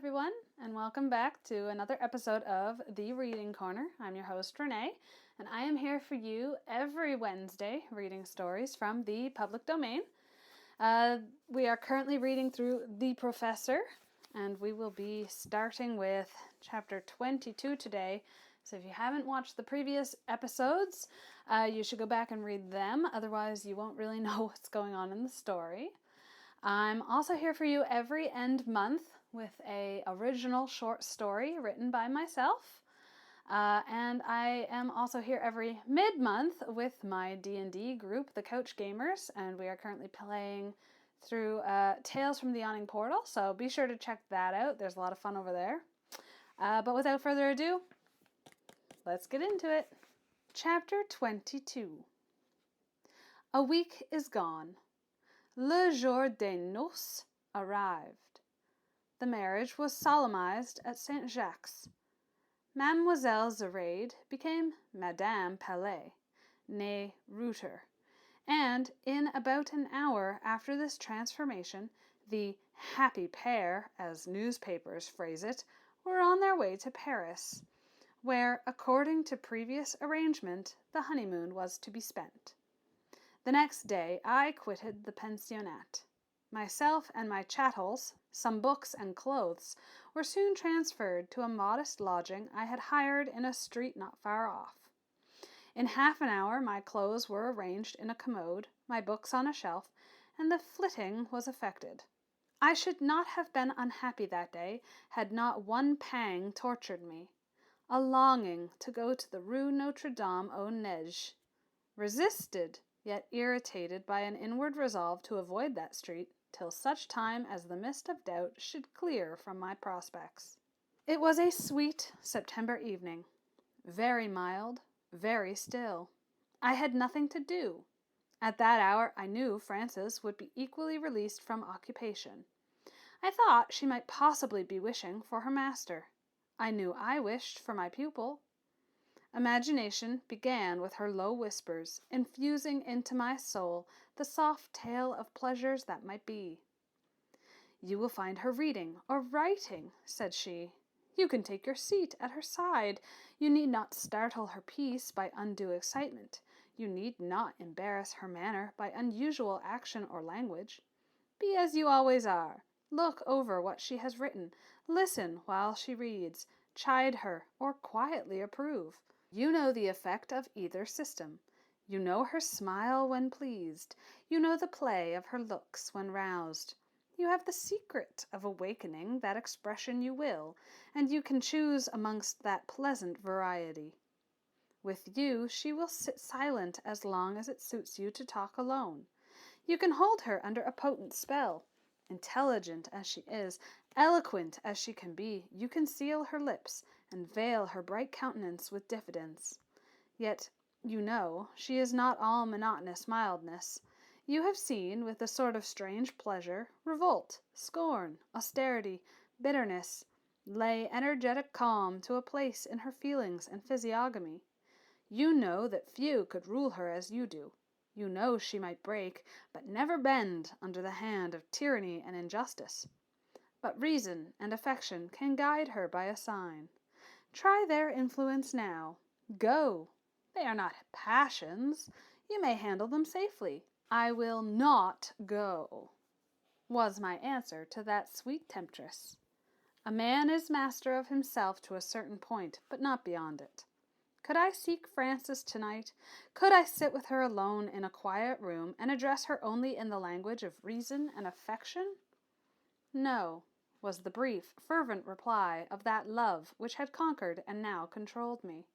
everyone, and welcome back to another episode of The Reading Corner. I'm your host, Renee, and I am here for you every Wednesday reading stories from the public domain. We are currently reading through The Professor, and we will be starting with chapter 22 today. So if you haven't watched the previous episodes, you should go back and read them. Otherwise, you won't really know what's going on in the story. I'm also here for you every end month with an original short story written by myself. And I am also here every mid-month with my D&D group, the Couch Gamers, and we are currently playing through Tales from the Yawning Portal, so be sure to check that out. There's a lot of fun over there. But without further ado, let's get into it. Chapter 22. A week is gone. Le jour des noces arrived. The marriage was solemnized at St. Jacques. Mademoiselle Zoraide became Madame Palais, née Reuter, and in about an hour after this transformation, the happy pair, as newspapers phrase it, were on their way to Paris, where, according to previous arrangement, the honeymoon was to be spent. The next day I quitted the pensionnat. Myself and my chattels, some books and clothes, were soon transferred to a modest lodging I had hired in a street not far off. In half an hour my clothes were arranged in a commode, my books on a shelf, and the flitting was effected. I should not have been unhappy that day had not one pang tortured me, a longing to go to the Rue Notre-Dame-aux-Neiges. Resisted, yet irritated by an inward resolve to avoid that street till such time as the mist of doubt should clear from my prospects. It was a sweet September evening, very mild, very still. I had nothing to do. At that hour I knew Frances would be equally released from occupation. I thought she might possibly be wishing for her master. I knew I wished for my pupil. Imagination began with her low whispers, infusing into my soul the soft tale of pleasures that might be. "You will find her reading or writing," said she. "You can take your seat at her side. You need not startle her peace by undue excitement. You need not embarrass her manner by unusual action or language. Be as you always are. Look over what she has written. Listen while she reads. Chide her or quietly approve. You know the effect of either system. You know her smile when pleased. You know the play of her looks when roused. You have the secret of awakening that expression you will, and you can choose amongst that pleasant variety. With you she will sit silent as long as it suits you to talk alone. You can hold her under a potent spell. Intelligent as she is, eloquent as she can be, you can seal her lips and veil her bright countenance with diffidence. Yet, you know, she is not all monotonous mildness. You have seen, with a sort of strange pleasure, revolt, scorn, austerity, bitterness, lay energetic calm to a place in her feelings and physiognomy. You know that few could rule her as you do. You know she might break, but never bend under the hand of tyranny and injustice. But reason and affection can guide her by a sign. Try their influence now. Go. They are not passions. You may handle them safely. I will not go, was my answer to that sweet temptress. A man is master of himself to a certain point, but not beyond it. Could I seek Frances tonight? Could I sit with her alone in a quiet room and address her only in the language of reason and affection? No, was the brief, fervent reply of that love which had conquered and now controlled me.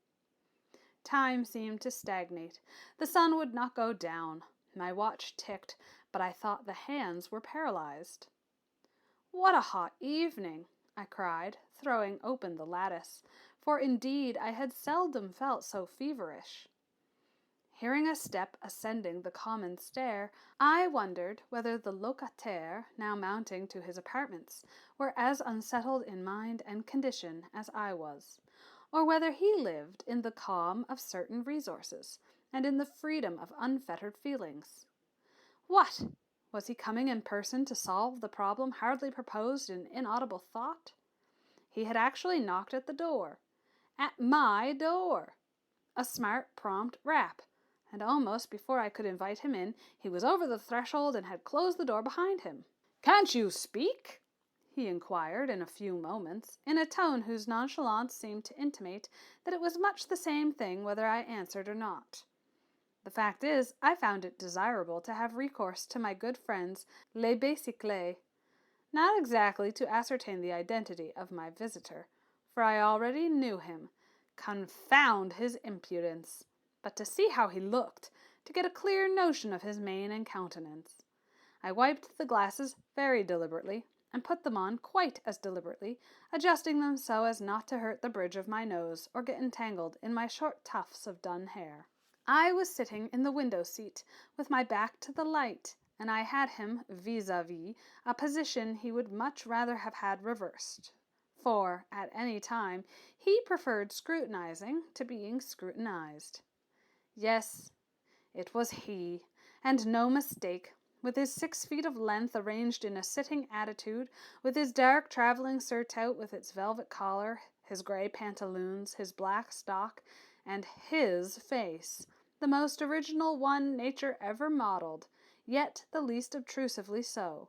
Time seemed to stagnate. The sun would not go down. My watch ticked, but I thought the hands were paralyzed. "What a hot evening!" I cried, throwing open the lattice, for indeed I had seldom felt so feverish. Hearing a step ascending the common stair, I wondered whether the locataire, now mounting to his apartments, were as unsettled in mind and condition as I was, or whether he lived in the calm of certain resources, and in the freedom of unfettered feelings. What! Was he coming in person to solve the problem hardly proposed in inaudible thought? He had actually knocked at the door. At my door! A smart, prompt rap, and almost before I could invite him in, he was over the threshold and had closed the door behind him. "Can't you speak?" he inquired in a few moments, in a tone whose nonchalance seemed to intimate that it was much the same thing whether I answered or not. The fact is, I found it desirable to have recourse to my good friends les bicyclettes, not exactly to ascertain the identity of my visitor, for I already knew him, confound his impudence, but to see how he looked, to get a clear notion of his mien and countenance. I wiped the glasses very deliberately, and put them on quite as deliberately, adjusting them so as not to hurt the bridge of my nose or get entangled in my short tufts of dun hair. I was sitting in the window seat, with my back to the light, and I had him vis-a-vis, a position he would much rather have had reversed, for, at any time, he preferred scrutinizing to being scrutinized. Yes, it was he, and no mistake, with his 6 feet of length arranged in a sitting attitude, with his dark travelling surtout with its velvet collar, his grey pantaloons, his black stock, and his face, the most original one nature ever modelled, yet the least obtrusively so.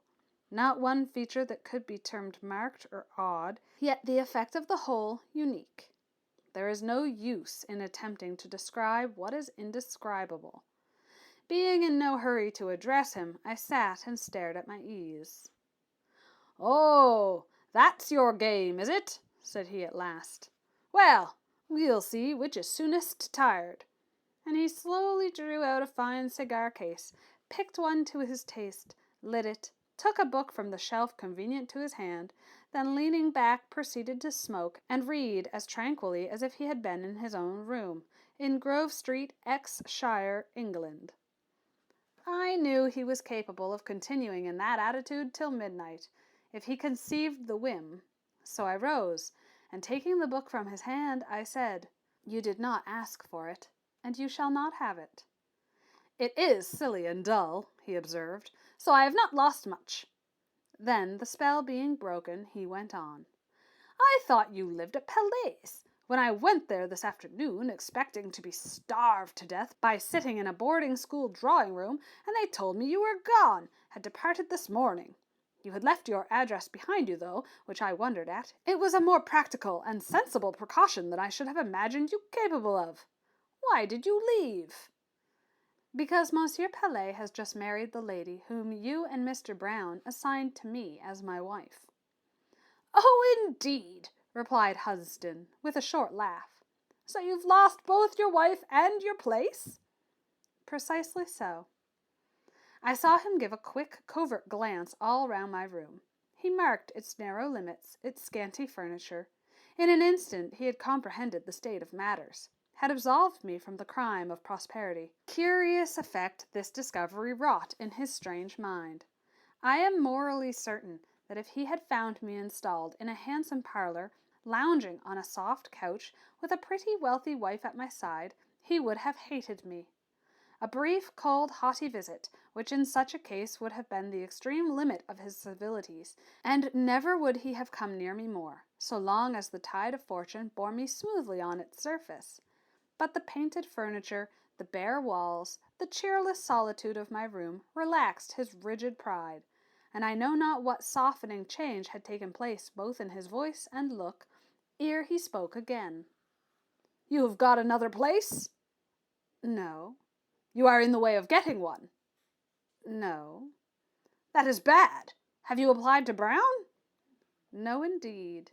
Not one feature that could be termed marked or odd, yet the effect of the whole unique. There is no use in attempting to describe what is indescribable. Being in no hurry to address him, I sat and stared at my ease. "Oh, that's your game, is it?" said he at last. "Well, we'll see which is soonest tired." And he slowly drew out a fine cigar case, picked one to his taste, lit it, took a book from the shelf convenient to his hand, then leaning back proceeded to smoke and read as tranquilly as if he had been in his own room, in Grove Street, Shire, England. I knew he was capable of continuing in that attitude till midnight, if he conceived the whim, so I rose, and taking the book from his hand, I said, "You did not ask for it, and you shall not have it." "It is silly and dull," he observed, "so I have not lost much." Then, the spell being broken, he went on. "I thought you lived at Palais. When I went there this afternoon, expecting to be starved to death by sitting in a boarding-school drawing-room, and they told me you were gone, had departed this morning. You had left your address behind you, though, which I wondered at. It was a more practical and sensible precaution than I should have imagined you capable of. Why did you leave?" "Because Monsieur Palais has just married the lady whom you and Mr. Brown assigned to me as my wife." "Oh, indeed," replied Huston, with a short laugh. "So you've lost both your wife and your place?" "Precisely so." I saw him give a quick, covert glance all round my room. He marked its narrow limits, its scanty furniture. In an instant he had comprehended the state of matters, had absolved me from the crime of prosperity. Curious effect this discovery wrought in his strange mind. I am morally certain that if he had found me installed in a handsome parlour, lounging on a soft couch, with a pretty wealthy wife at my side, he would have hated me. A brief, cold, haughty visit, which in such a case would have been the extreme limit of his civilities, and never would he have come near me more, so long as the tide of fortune bore me smoothly on its surface. But the painted furniture, the bare walls, the cheerless solitude of my room relaxed his rigid pride, and I know not what softening change had taken place both in his voice and look, ere he spoke again. "You have got another place?" "No." "You are in the way of getting one?" "No." "That is bad. Have you applied to Brown?" "No, indeed."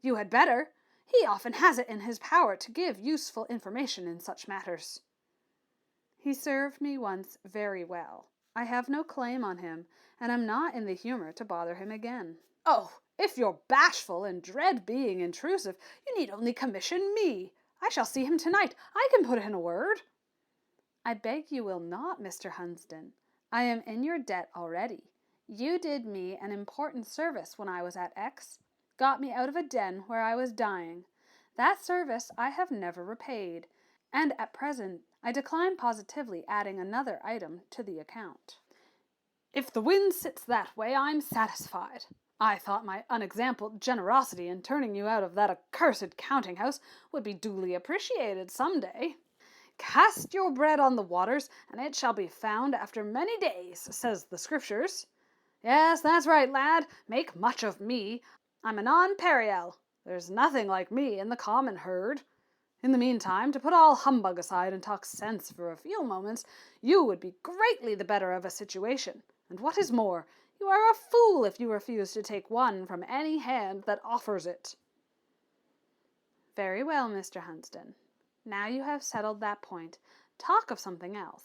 "You had better. He often has it in his power to give useful information in such matters." "He served me once very well. I have no claim on him, and am not in the humor to bother him again." "Oh, if you're bashful and dread being intrusive, you need only commission me. I shall see him tonight. I can put in a word." "I beg you will not, Mr. Hunsden. I am in your debt already. You did me an important service when I was at X, got me out of a den where I was dying. That service I have never repaid, and at present I decline positively adding another item to the account." If the wind sits that way, I'm satisfied. I thought my unexampled generosity in turning you out of that accursed counting-house would be duly appreciated some day. Cast your bread on the waters, and it shall be found after many days, says the Scriptures. Yes, that's right, lad. Make much of me. I'm a nonpareil. There's nothing like me in the common herd. In the meantime, to put all humbug aside and talk sense for a few moments, you would be greatly the better of a situation. And what is more, you are a fool if you refuse to take one from any hand that offers it. Very well, Mr. Hunsden. Now you have settled that point, talk of something else.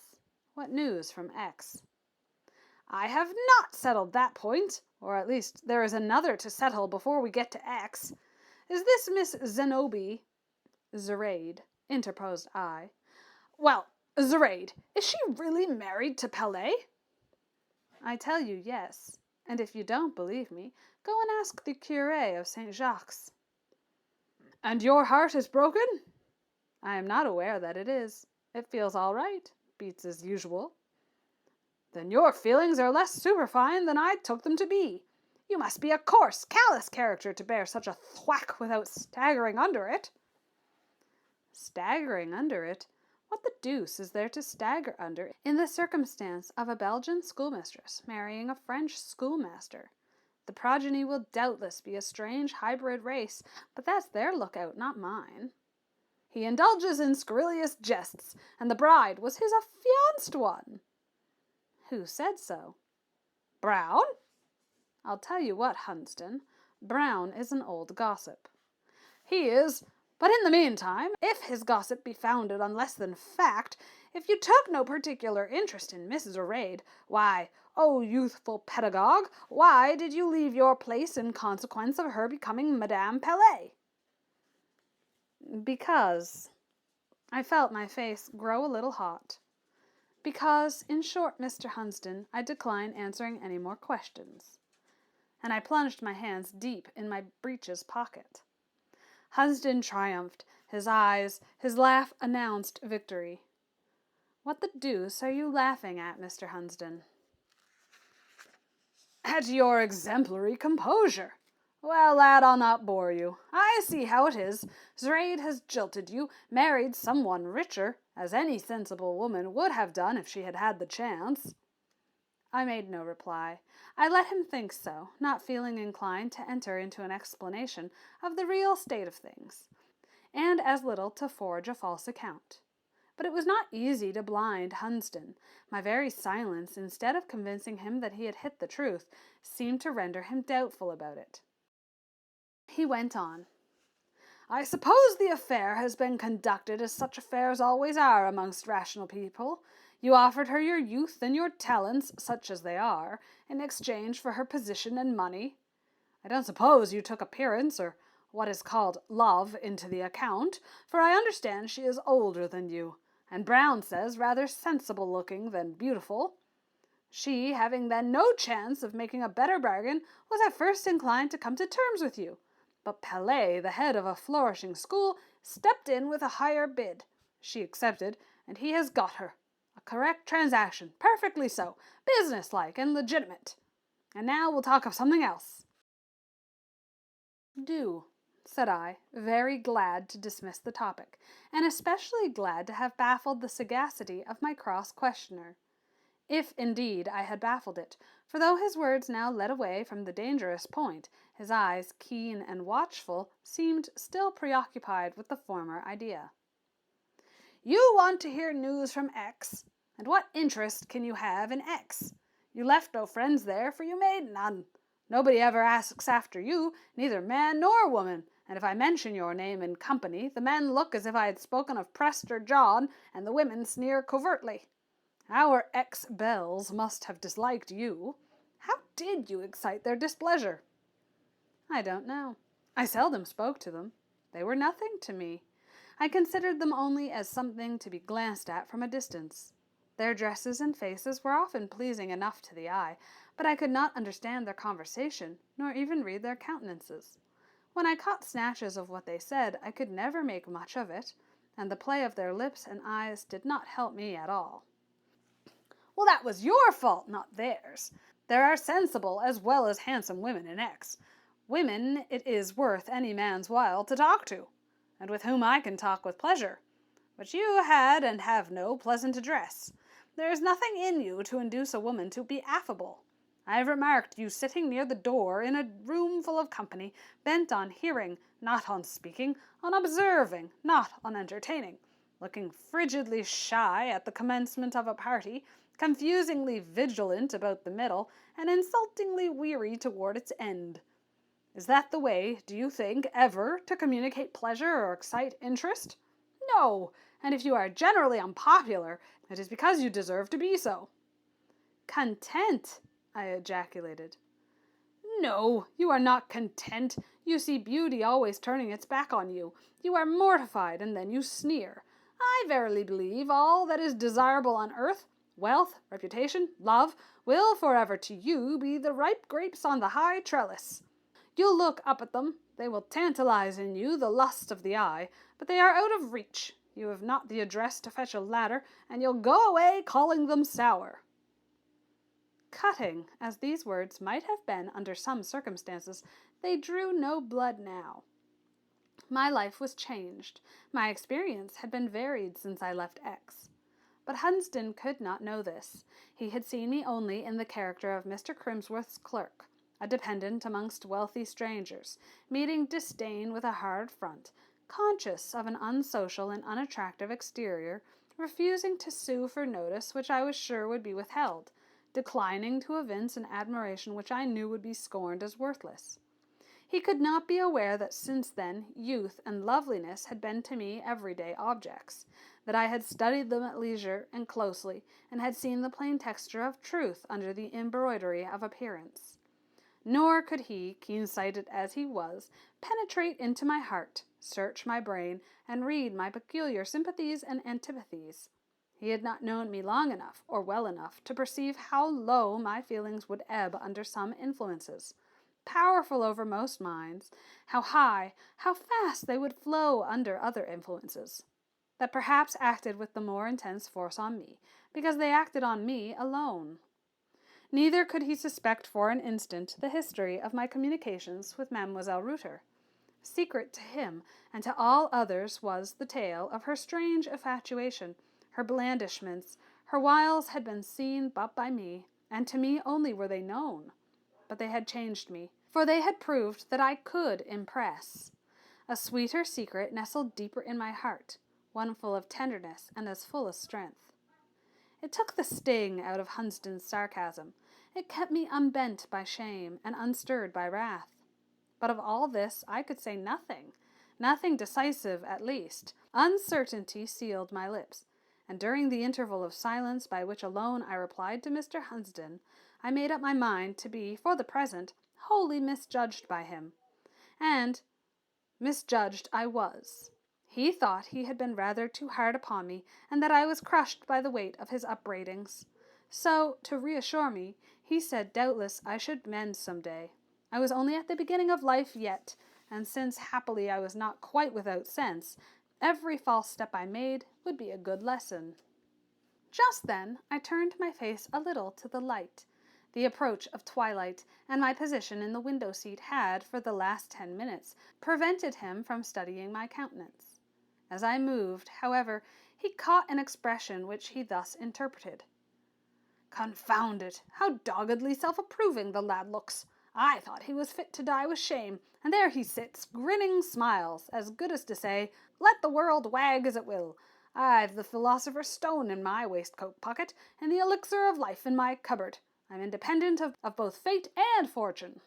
What news from X? I have not settled that point, or at least there is another to settle before we get to X. Is this Miss Zenobie? Zoraide, interposed I. Well, Zoraide, is she really married to Pellet? I tell you yes, and if you don't believe me, go and ask the curé of St. Jacques. And your heart is broken? I am not aware that it is. It feels all right, beats as usual. Then your feelings are less superfine than I took them to be. You must be a coarse, callous character to bear such a thwack without staggering under it. Staggering under it? What the deuce is there to stagger under in the circumstance of a Belgian schoolmistress marrying a French schoolmaster? The progeny will doubtless be a strange hybrid race, but that's their lookout, not mine. He indulges in scurrilous jests, and the bride was his affianced one. Who said so? Brown? I'll tell you what, Hunsden, Brown is an old gossip. He is, but in the meantime, if his gossip be founded on less than fact, if you took no particular interest in Miss Zoraide, why, O youthful pedagogue, why did you leave your place in consequence of her becoming Madame Pellet? Because. I felt my face grow a little hot. Because, in short, Mr. Hunsden, I decline answering any more questions. And I plunged my hands deep in my breeches pocket. Hunsden triumphed. His laugh announced victory. What the deuce are you laughing at, Mr. Hunsden? At your exemplary composure. Well, lad, I'll not bore you. I see how it is. Zoraide has jilted you, married someone richer, as any sensible woman would have done if she had had the chance. I made no reply. I let him think so, not feeling inclined to enter into an explanation of the real state of things, and as little to forge a false account. But it was not easy to blind Hunsden. My very silence, instead of convincing him that he had hit the truth, seemed to render him doubtful about it. He went on. I suppose the affair has been conducted as such affairs always are amongst rational people. You offered her your youth and your talents, such as they are, in exchange for her position and money. I don't suppose you took appearance, or what is called love, into the account, for I understand she is older than you, and Brown says rather sensible-looking than beautiful. She, having then no chance of making a better bargain, was at first inclined to come to terms with you. But Pellet, the head of a flourishing school, stepped in with a higher bid. She accepted, and he has got her. A correct transaction, perfectly so, business-like and legitimate. And now we'll talk of something else. Do, said I, very glad to dismiss the topic, and especially glad to have baffled the sagacity of my cross-questioner. If, indeed, I had baffled it, for though his words now led away from the dangerous point, his eyes, keen and watchful, seemed still preoccupied with the former idea. You want to hear news from X, and what interest can you have in X? You left no friends there, for you made none. Nobody ever asks after you, neither man nor woman, and if I mention your name in company, the men look as if I had spoken of Prester John, and the women sneer covertly. Our ex-belles must have disliked you. How did you excite their displeasure? I don't know. I seldom spoke to them. They were nothing to me. I considered them only as something to be glanced at from a distance. Their dresses and faces were often pleasing enough to the eye, but I could not understand their conversation, nor even read their countenances. When I caught snatches of what they said, I could never make much of it, and the play of their lips and eyes did not help me at all. Well, that was your fault, not theirs. There are sensible as well as handsome women in X. Women it is worth any man's while to talk to, and with whom I can talk with pleasure. But you had and have no pleasant address. There is nothing in you to induce a woman to be affable. I have remarked you sitting near the door in a room full of company, bent on hearing, not on speaking, on observing, not on entertaining, looking frigidly shy at the commencement of a party, confusingly vigilant about the middle, and insultingly weary toward its end. Is that the way, do you think, ever to communicate pleasure or excite interest? No, and if you are generally unpopular, it is because you deserve to be so. Content, I ejaculated. No, you are not content. You see beauty always turning its back on you. You are mortified, and then you sneer. I verily believe all that is desirable on earth, wealth, reputation, love, will forever to you be the ripe grapes on the high trellis. You'll look up at them. They will tantalize in you the lust of the eye, but they are out of reach. You have not the address to fetch a ladder, and you'll go away calling them sour. Cutting, as these words might have been under some circumstances, they drew no blood now. My life was changed. My experience had been varied since I left X. But Hunsden could not know this. He had seen me only in the character of Mr. Crimsworth's clerk, a dependent amongst wealthy strangers, meeting disdain with a hard front, conscious of an unsocial and unattractive exterior, refusing to sue for notice which I was sure would be withheld, declining to evince an admiration which I knew would be scorned as worthless. He could not be aware that since then youth and loveliness had been to me everyday objects, that I had studied them at leisure and closely, and had seen the plain texture of truth under the embroidery of appearance. Nor could he, keen-sighted as he was, penetrate into my heart, search my brain, and read my peculiar sympathies and antipathies. He had not known me long enough, or well enough, to perceive how low my feelings would ebb under some influences, powerful over most minds, how high, how fast they would flow under other influences, that perhaps acted with the more intense force on me, because they acted on me alone. Neither could he suspect for an instant the history of my communications with Mademoiselle Reuter. Secret to him and to all others was the tale of her strange infatuation. Her blandishments, her wiles had been seen but by me, and to me only were they known. But they had changed me, for they had proved that I could impress. A sweeter secret nestled deeper in my heart, one full of tenderness and as full of strength. It took the sting out of Hunsden's sarcasm. It kept me unbent by shame and unstirred by wrath. But of all this I could say nothing, nothing decisive at least. Uncertainty sealed my lips, and during the interval of silence by which alone I replied to Mr. Hunsden, I made up my mind to be, for the present, wholly misjudged by him. And misjudged I was. He thought he had been rather too hard upon me, and that I was crushed by the weight of his upbraidings. So, to reassure me, he said doubtless I should mend some day. I was only at the beginning of life yet, and since happily I was not quite without sense, every false step I made would be a good lesson. Just then I turned my face a little to the light. The approach of twilight and my position in the window seat had, for the last 10 minutes, prevented him from studying my countenance. As I moved, however, he caught an expression which he thus interpreted. "Confound it! How doggedly self-approving the lad looks! I thought he was fit to die with shame, and there he sits, grinning smiles, as good as to say, 'Let the world wag as it will. I've the philosopher's stone in my waistcoat pocket, and the elixir of life in my cupboard. I'm independent of both fate and fortune.'"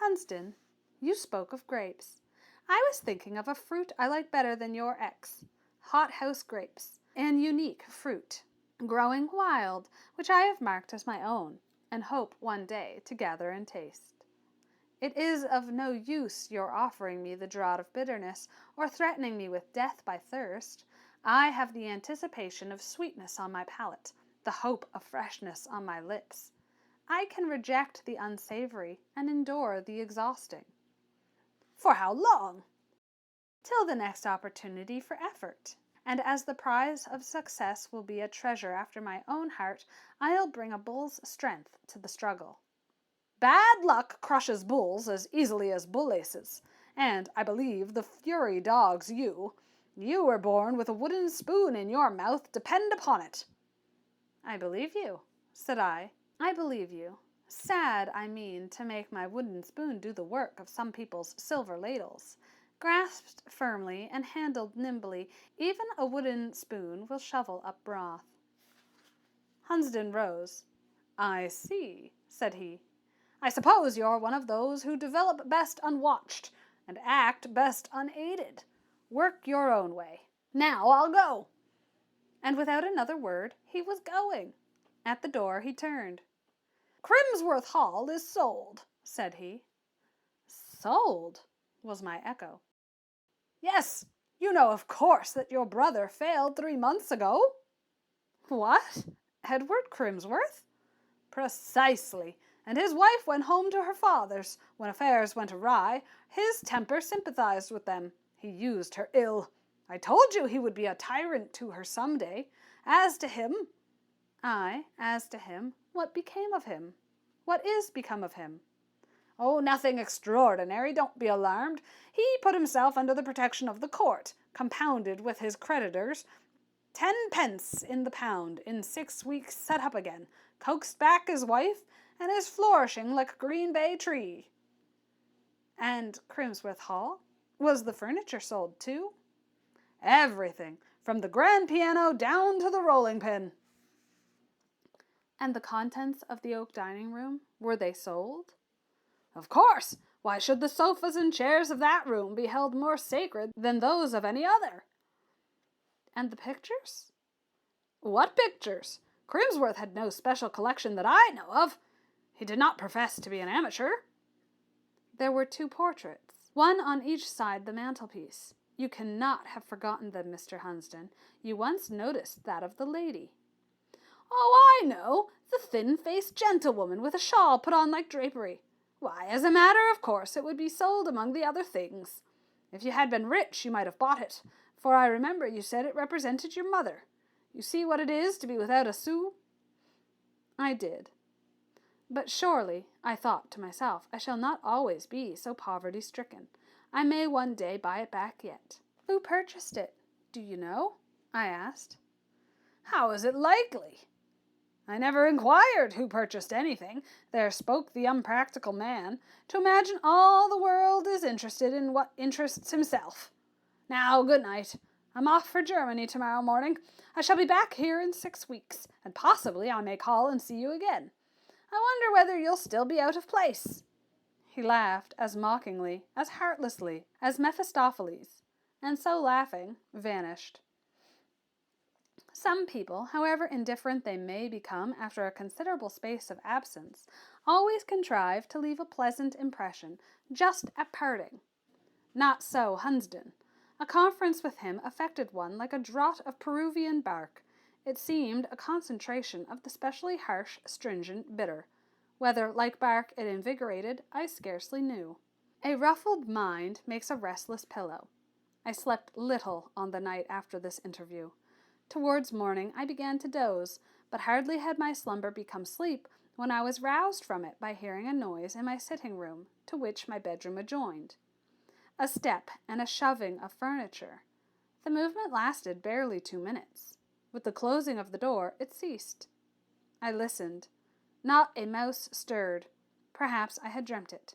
Hunsden, you spoke of grapes. I was thinking of a fruit I like better than your X, hothouse grapes, an unique fruit, growing wild, which I have marked as my own, and hope one day to gather and taste. It is of no use your offering me the draught of bitterness, or threatening me with death by thirst. I have the anticipation of sweetness on my palate, the hope of freshness on my lips. I can reject the unsavory and endure the exhausting. For how long? Till the next opportunity for effort. and as the prize of success will be a treasure after my own heart, I'll bring a bull's strength to the struggle. Bad luck crushes bulls as easily as bull aces, and I believe the fury dogs you. You were born with a wooden spoon in your mouth, depend upon it. I believe you, said I. I believe you. Sad, I mean, to make my wooden spoon do the work of some people's silver ladles. Grasped firmly and handled nimbly, even a wooden spoon will shovel up broth. Hunsden rose. I see, said he. I suppose you're one of those who develop best unwatched and act best unaided. Work your own way. Now I'll go. And without another word, he was going. At the door he turned. Crimsworth Hall is sold, said he. Sold, was my echo. Yes, you know, of course, that your brother failed 3 months ago. What? Edward Crimsworth? Precisely. And his wife went home to her father's. When affairs went awry, his temper sympathized with them. He used her ill. I told you he would be a tyrant to her some day. As to him, what became of him? What is become of him? Oh, nothing extraordinary, don't be alarmed. He put himself under the protection of the court, compounded with his creditors, 10 pence in the pound, in 6 weeks set up again, coaxed back his wife, and is flourishing like a green bay tree. And Crimsworth Hall? Was the furniture sold too? Everything, from the grand piano down to the rolling pin. And the contents of the oak dining room, were they sold? Of course. Why should the sofas and chairs of that room be held more sacred than those of any other? And the pictures? What pictures? Crimsworth had no special collection that I know of. He did not profess to be an amateur. There were 2 portraits, one on each side the mantelpiece. You cannot have forgotten them, Mr. Hunsden. You once noticed that of the lady. Oh, I know, the thin-faced gentlewoman with a shawl put on like drapery. Why, as a matter of course, it would be sold among the other things. If you had been rich, you might have bought it, for I remember you said it represented your mother. You see what it is to be without a sou? I did. But surely, I thought to myself, I shall not always be so poverty-stricken. I may one day buy it back yet. Who purchased it? Do you know? I asked. How is it likely? I never inquired who purchased anything. There spoke the unpractical man, to imagine all the world is interested in what interests himself. Now, good night. I'm off for Germany tomorrow morning. I shall be back here in 6 weeks, and possibly I may call and see you again. I wonder whether you'll still be out of place. He laughed as mockingly, as heartlessly, as Mephistopheles, and so laughing, vanished. Some people, however indifferent they may become after a considerable space of absence, always contrive to leave a pleasant impression just at parting. Not so Hunsden. A conference with him affected one like a draught of Peruvian bark. It seemed a concentration of the specially harsh, stringent bitter. Whether, like bark, it invigorated, I scarcely knew. A ruffled mind makes a restless pillow. I slept little on the night after this interview. Towards morning I began to doze, but hardly had my slumber become sleep when I was roused from it by hearing a noise in my sitting room, to which my bedroom adjoined. A step and a shoving of furniture. The movement lasted barely 2 minutes. With the closing of the door, it ceased. I listened. Not a mouse stirred. Perhaps I had dreamt it.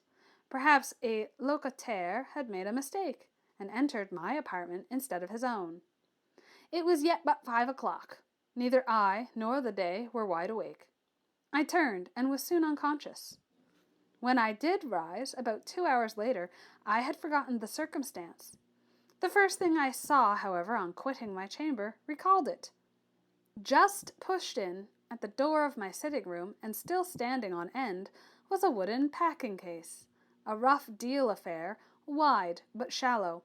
Perhaps a locataire had made a mistake, and entered my apartment instead of his own. It was yet but 5 o'clock. Neither I nor the day were wide awake. I turned, and was soon unconscious. When I did rise, about 2 hours later, I had forgotten the circumstance. The first thing I saw, however, on quitting my chamber, recalled it. Just pushed in at the door of my sitting room, and still standing on end, was a wooden packing-case, a rough deal affair, wide but shallow.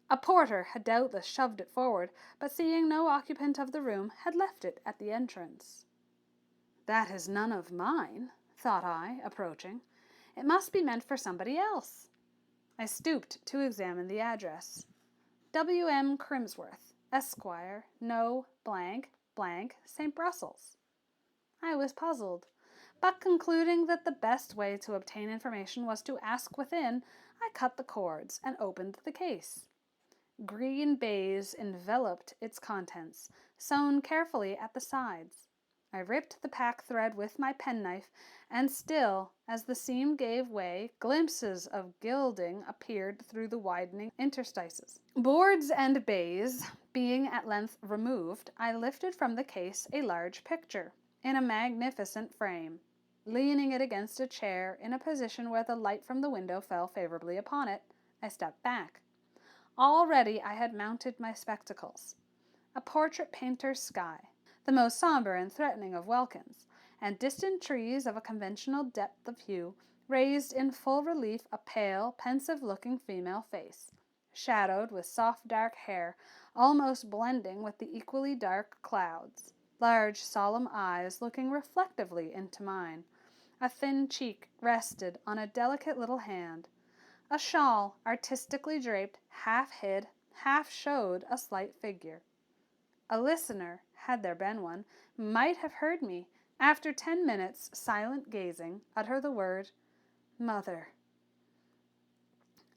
A porter had doubtless shoved it forward, but seeing no occupant of the room, had left it at the entrance. That is none of mine, thought I, approaching. It must be meant for somebody else. I stooped to examine the address. W. M. Crimsworth, Esquire, no St. Brussels. I was puzzled, but concluding that the best way to obtain information was to ask within, I cut the cords and opened the case. Green baize enveloped its contents, sewn carefully at the sides. I ripped the pack thread with my penknife, and still, as the seam gave way, glimpses of gilding appeared through the widening interstices. Boards and baize being at length removed, I lifted from the case a large picture, in a magnificent frame. Leaning it against a chair in a position where the light from the window fell favorably upon it, I stepped back. Already I had mounted my spectacles. A portrait painter's sky, the most somber and threatening of welkins, and distant trees of a conventional depth of hue, raised in full relief a pale, pensive-looking female face, shadowed with soft dark hair, almost blending with the equally dark clouds. Large, solemn eyes looking reflectively into mine. A thin cheek rested on a delicate little hand. A shawl, artistically draped, half hid, half showed a slight figure. A listener, had there been one, might have heard me, after 10 minutes' silent gazing, utter the word, "Mother."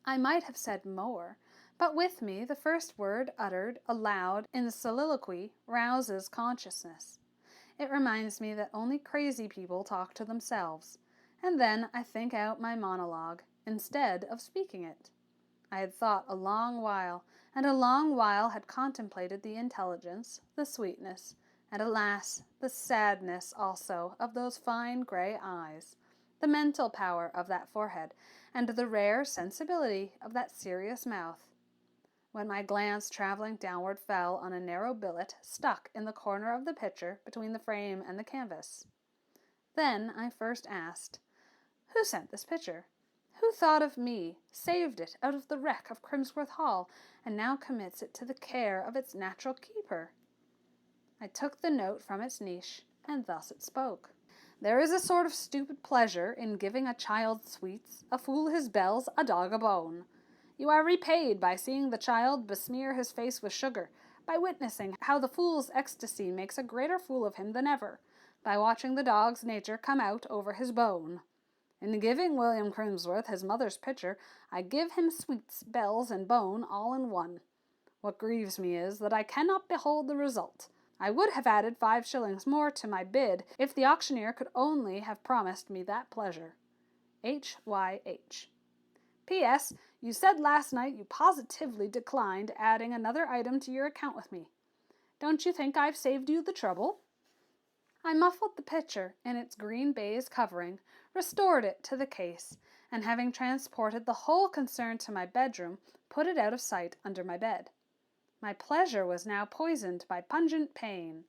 I might have said more, but with me the first word uttered aloud in the soliloquy rouses consciousness. It reminds me that only crazy people talk to themselves, and then I think out my monologue, instead of speaking it. I had thought a long while, and a long while had contemplated the intelligence, the sweetness, and alas, the sadness also of those fine gray eyes, the mental power of that forehead, and the rare sensibility of that serious mouth, when my glance traveling downward fell on a narrow billet stuck in the corner of the picture between the frame and the canvas. Then I first asked, who sent this picture? Who thought of me, saved it out of the wreck of Crimsworth Hall, and now commits it to the care of its natural keeper? I took the note from its niche, and thus it spoke. There is a sort of stupid pleasure in giving a child sweets, a fool his bells, a dog a bone. You are repaid by seeing the child besmear his face with sugar, by witnessing how the fool's ecstasy makes a greater fool of him than ever, by watching the dog's nature come out over his bone. In giving William Crimsworth his mother's picture, I give him sweets, bells, and bone all in one. What grieves me is that I cannot behold the result. I would have added 5 shillings more to my bid if the auctioneer could only have promised me that pleasure. H.Y.H. P.S. You said last night you positively declined adding another item to your account with me. Don't you think I've saved you the trouble? I muffled the picture in its green baize covering, restored it to the case, and having transported the whole concern to my bedroom, put it out of sight under my bed. My pleasure was now poisoned by pungent pain.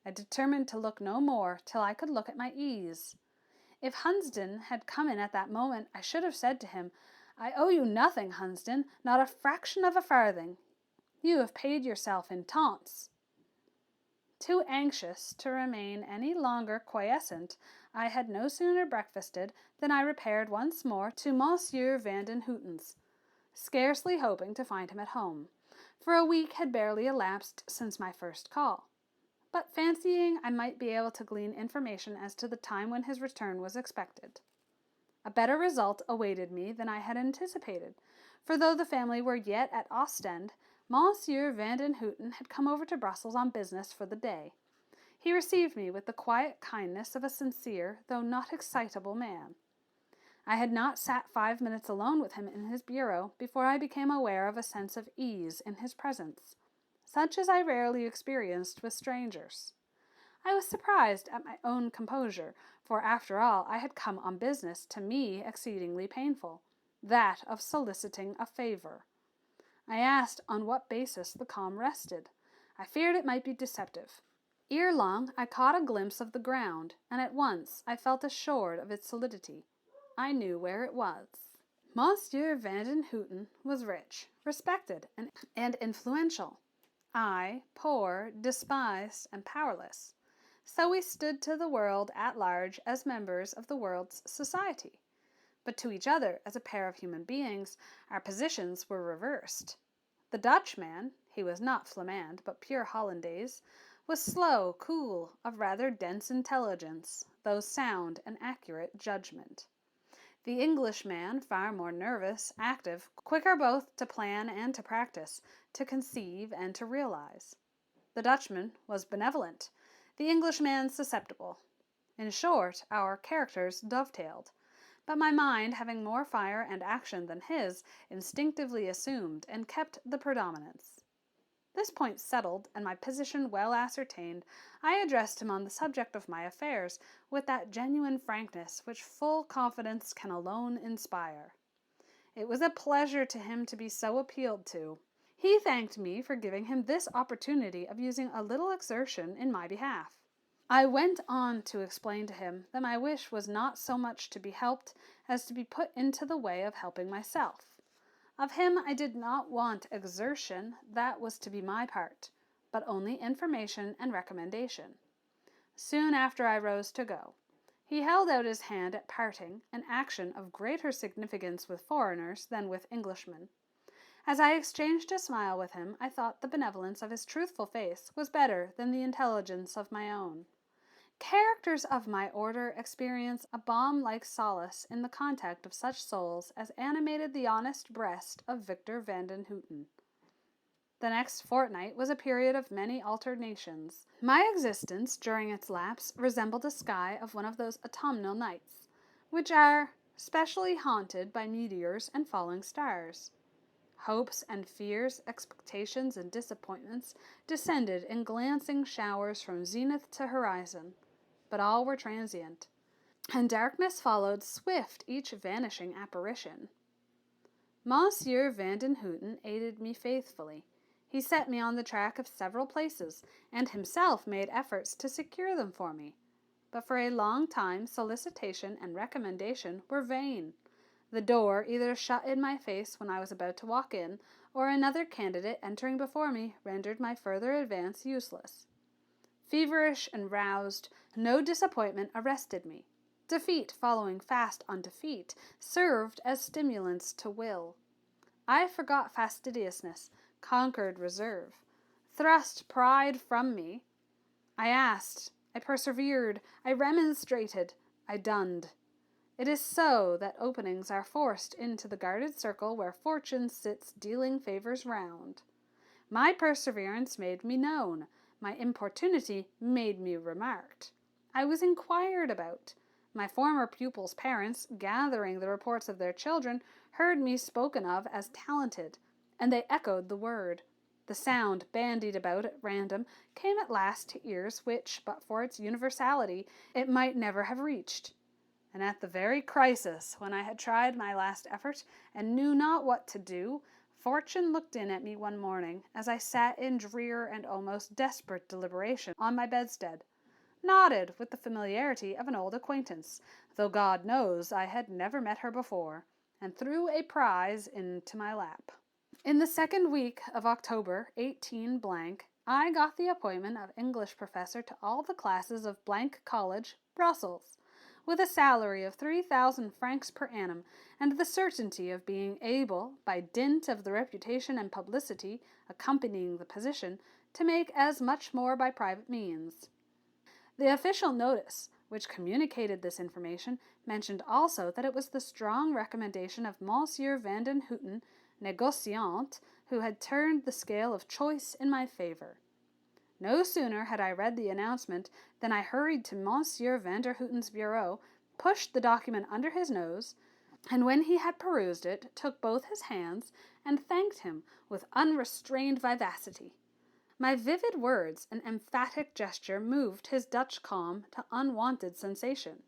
I determined to look no more till I could look at my ease. If Hunsden had come in at that moment, I should have said to him, I owe you nothing, Hunsden, not a fraction of a farthing. You have paid yourself in taunts. Too anxious to remain any longer quiescent, I had no sooner breakfasted than I repaired once more to Monsieur Vandenhouten's, scarcely hoping to find him at home, for a week had barely elapsed since my first call, but fancying I might be able to glean information as to the time when his return was expected. A better result awaited me than I had anticipated, for though the family were yet at Ostend, Monsieur Vandenhouten had come over to Brussels on business for the day. He received me with the quiet kindness of a sincere, though not excitable man. I had not sat 5 minutes alone with him in his bureau before I became aware of a sense of ease in his presence, such as I rarely experienced with strangers. I was surprised at my own composure, for after all I had come on business to me exceedingly painful, that of soliciting a favor. I asked on what basis the calm rested. I feared it might be deceptive. Ere long I caught a glimpse of the ground, and at once I felt assured of its solidity. I knew where it was. Monsieur Vandenhouten was rich, respected, and influential. I, poor, despised, and powerless. So we stood to the world at large as members of the world's society. But to each other, as a pair of human beings, our positions were reversed. The Dutchman, he was not Flamand, but pure Hollandaise, was slow, cool, of rather dense intelligence, though sound and accurate judgment. The Englishman, far more nervous, active, quicker both to plan and to practice, to conceive and to realize. The Dutchman was benevolent, the Englishman susceptible. In short, our characters dovetailed, but my mind, having more fire and action than his, instinctively assumed and kept the predominance. This point settled, and my position well ascertained, I addressed him on the subject of my affairs with that genuine frankness which full confidence can alone inspire. It was a pleasure to him to be so appealed to. He thanked me for giving him this opportunity of using a little exertion in my behalf. I went on to explain to him that my wish was not so much to be helped as to be put into the way of helping myself. Of him I did not want exertion, that was to be my part, but only information and recommendation. Soon after I rose to go. He held out his hand at parting, an action of greater significance with foreigners than with Englishmen. As I exchanged a smile with him, I thought the benevolence of his truthful face was better than the intelligence of my own. Characters of my order experience a balm-like solace in the contact of such souls as animated the honest breast of Victor van den Houten. The next fortnight was a period of many alternations. My existence during its lapse resembled a sky of one of those autumnal nights, which are specially haunted by meteors and falling stars. Hopes and fears, expectations and disappointments descended in glancing showers from zenith to horizon, but all were transient, and darkness followed swift each vanishing apparition. Monsieur van den Houten aided me faithfully. He set me on the track of several places, and himself made efforts to secure them for me. But for a long time solicitation and recommendation were vain. The door either shut in my face when I was about to walk in, or another candidate entering before me rendered my further advance useless. Feverish and roused, no disappointment arrested me. Defeat following fast on defeat served as stimulants to will. I forgot fastidiousness, conquered reserve, thrust pride from me. I asked, I persevered, I remonstrated, I dunned. It is so that openings are forced into the guarded circle where fortune sits dealing favors round. My perseverance made me known. My importunity made me remarked. I was inquired about. My former pupils' parents, gathering the reports of their children, heard me spoken of as talented, and they echoed the word. The sound, bandied about at random, came at last to ears which, but for its universality, it might never have reached. And at the very crisis, when I had tried my last effort and knew not what to do, Fortune looked in at me one morning as I sat in drear and almost desperate deliberation on my bedstead, nodded with the familiarity of an old acquaintance, though God knows I had never met her before, and threw a prize into my lap. In the second week of October, 18 I got the appointment of English professor to all the classes of College, Brussels, with a salary of 3,000 francs per annum, and the certainty of being able, by dint of the reputation and publicity accompanying the position, to make as much more by private means. The official notice, which communicated this information, mentioned also that it was the strong recommendation of Monsieur van den Houten, négociant, who had turned the scale of choice in my favor. No sooner had I read the announcement than I hurried to Monsieur van der Houten's bureau, pushed the document under his nose, and when he had perused it, took both his hands and thanked him with unrestrained vivacity. My vivid words and emphatic gesture moved his Dutch calm to unwonted sensation.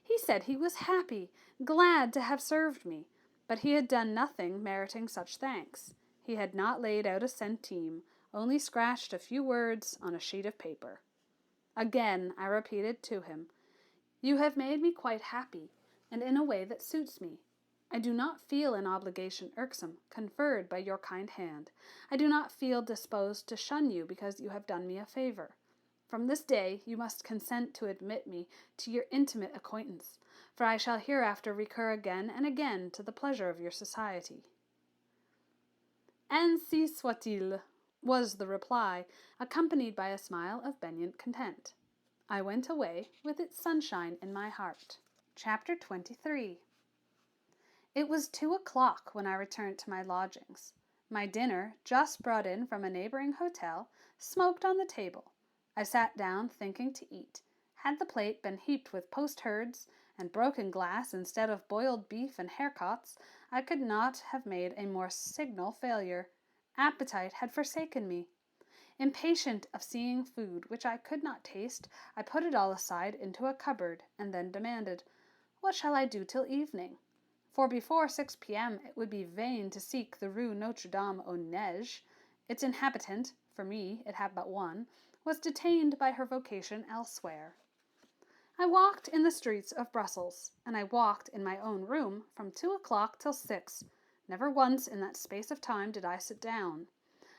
He said he was happy, glad to have served me, but he had done nothing meriting such thanks. He had not laid out a centime, only scratched a few words on a sheet of paper. Again I repeated to him, "You have made me quite happy, and in a way that suits me. I do not feel an obligation irksome, conferred by your kind hand. I do not feel disposed to shun you because you have done me a favor. From this day you must consent to admit me to your intimate acquaintance, for I shall hereafter recur again and again to the pleasure of your society." Ainsi soit-il. was the reply, accompanied by a smile of benignant content. I went away with its sunshine in my heart. Chapter 23. It was 2 o'clock when I returned to my lodgings. My dinner, just brought in from a neighboring hotel, smoked on the table. I sat down thinking to eat. Had the plate been heaped with post-herds and broken glass instead of boiled beef and haircots, I could not have made a more signal failure. Appetite had forsaken me. Impatient of seeing food which I could not taste, I put it all aside into a cupboard, and then demanded, "What shall I do till evening?" For before 6 p.m. it would be vain to seek the Rue Notre-Dame-aux-Neiges. Its inhabitant, for me it had but one, was detained by her vocation elsewhere. I walked in the streets of Brussels, and I walked in my own room from 2 o'clock till 6. Never once in that space of time did I sit down.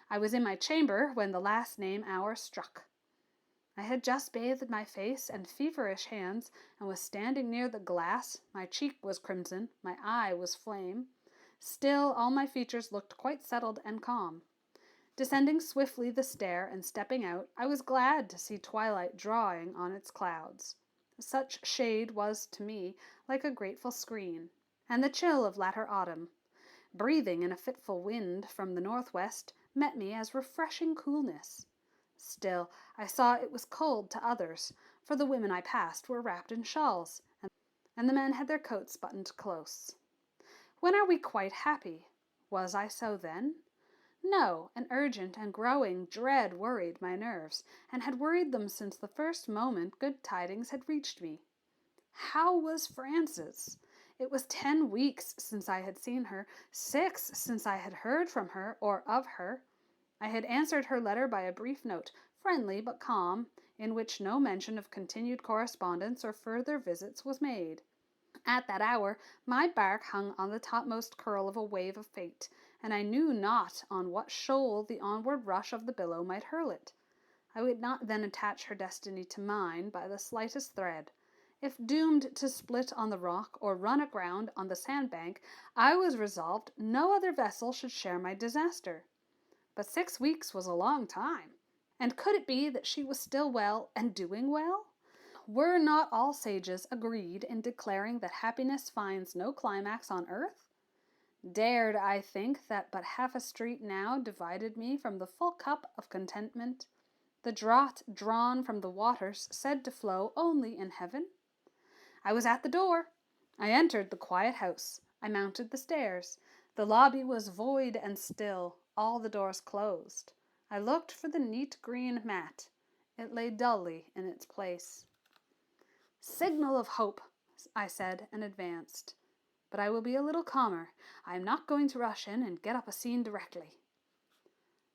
I was in my chamber when the last name hour struck. I had just bathed my face and feverish hands, and was standing near the glass. My cheek was crimson, my eye was flame. Still all my features looked quite settled and calm. Descending swiftly the stair and stepping out, I was glad to see twilight drawing on its clouds. Such shade was to me like a grateful screen, and the chill of latter autumn, breathing in a fitful wind from the northwest, met me as refreshing coolness. Still, I saw it was cold to others, for the women I passed were wrapped in shawls, and the men had their coats buttoned close. When are we quite happy? Was I so then? No, an urgent and growing dread worried my nerves, and had worried them since the first moment good tidings had reached me. How was Frances? It was 10 weeks since I had seen her, 6 since I had heard from her or of her. I had answered her letter by a brief note, friendly but calm, in which no mention of continued correspondence or further visits was made. At that hour my bark hung on the topmost curl of a wave of fate, and I knew not on what shoal the onward rush of the billow might hurl it. I would not then attach her destiny to mine by the slightest thread. If doomed to split on the rock or run aground on the sandbank, I was resolved no other vessel should share my disaster. But 6 weeks was a long time, and could it be that she was still well and doing well? Were not all sages agreed in declaring that happiness finds no climax on earth? Dared I think that but half a street now divided me from the full cup of contentment, the draught drawn from the waters said to flow only in heaven? I was at the door. I entered the quiet house. I mounted the stairs. The lobby was void and still, all the doors closed. I looked for the neat green mat. It lay dully in its place. "Signal of hope," I said, and advanced. "But I will be a little calmer. I am not going to rush in and get up a scene directly."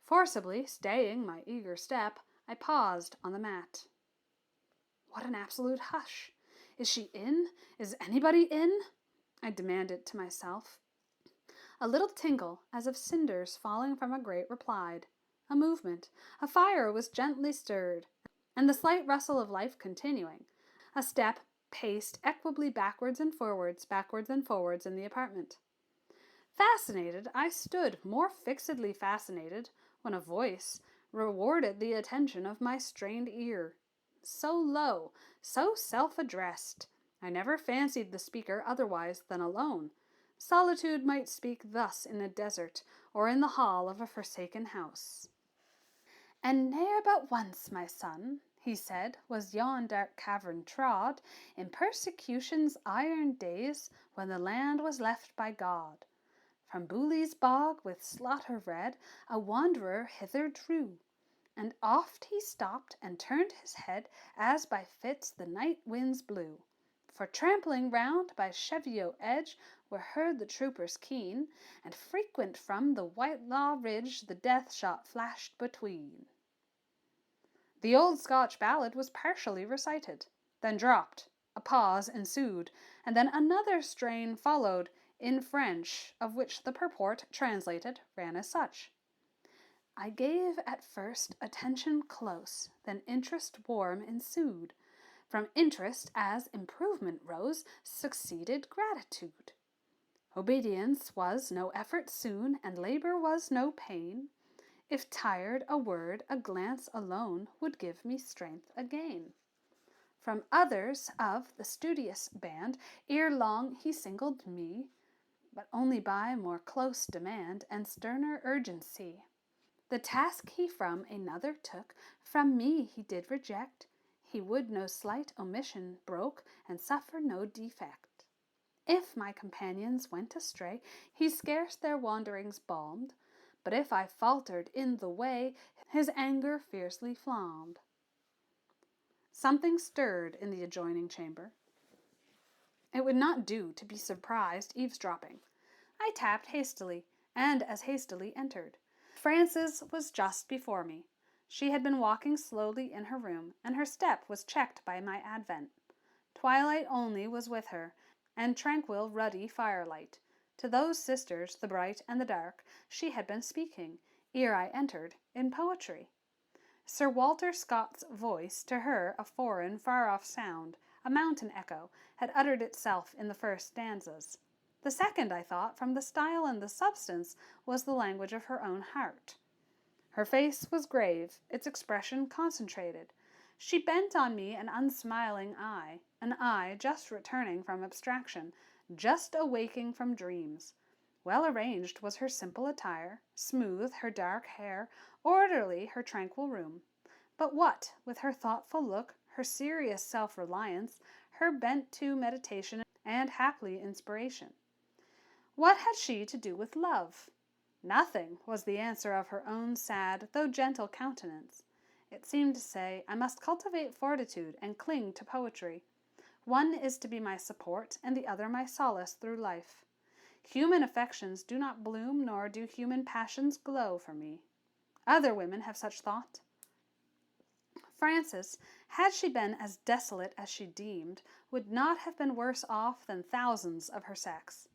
Forcibly staying my eager step, I paused on the mat. What an absolute hush! Is she in? Is anybody in? I demanded to myself. A little tinkle, as of cinders falling from a grate, replied. A movement. A fire was gently stirred, and the slight rustle of life continuing. A step paced equably backwards and forwards in the apartment. Fascinated, I stood, more fixedly fascinated, when a voice rewarded the attention of my strained ear. So low, so self-addressed. I never fancied the speaker otherwise than alone. Solitude might speak thus in a desert, or in the hall of a forsaken house. "And ne'er but once, my son," he said, "was yon dark cavern trod, in persecution's iron days, when the land was left by God. From Booley's bog, with slaughter red, a wanderer hither drew, and oft he stopped and turned his head, as by fits the night winds blew. For trampling round by Cheviot edge were heard the troopers keen, and frequent from the Whitelaw ridge the death shot flashed between." The old Scotch ballad was partially recited, then dropped. A pause ensued, and then another strain followed, in French, of which the purport, translated, ran as such. "I gave at first attention close, then interest warm ensued. From interest, as improvement rose, succeeded gratitude. Obedience was no effort soon, and labor was no pain. If tired, a word, a glance alone would give me strength again. From others of the studious band, ere long he singled me, but only by more close demand and sterner urgency. The task he from another took, from me he did reject. He would no slight omission broke, and suffer no defect. If my companions went astray, he scarce their wanderings balmed, but if I faltered in the way, his anger fiercely flamed. Something stirred in the adjoining chamber. It would not do to be surprised eavesdropping. I tapped hastily, and as hastily entered. Frances was just before me. She had been walking slowly in her room, and her step was checked by my advent. Twilight only was with her, and tranquil, ruddy firelight. To those sisters, the bright and the dark, she had been speaking, ere I entered, in poetry. Sir Walter Scott's voice, to her a foreign, far-off sound, a mountain echo, had uttered itself in the first stanzas. The second, I thought, from the style and the substance, was the language of her own heart. Her face was grave, its expression concentrated. She bent on me an unsmiling eye, an eye just returning from abstraction, just awaking from dreams. Well arranged was her simple attire, smooth her dark hair, orderly her tranquil room. But what, with her thoughtful look, her serious self-reliance, her bent to meditation and haply inspiration? What had she to do with love? Nothing, was the answer of her own sad, though gentle countenance. It seemed to say, I must cultivate fortitude and cling to poetry. One is to be my support, and the other my solace through life. Human affections do not bloom, nor do human passions glow for me. Other women have such thought. Frances, had she been as desolate as she deemed, would not have been worse off than thousands of her sex.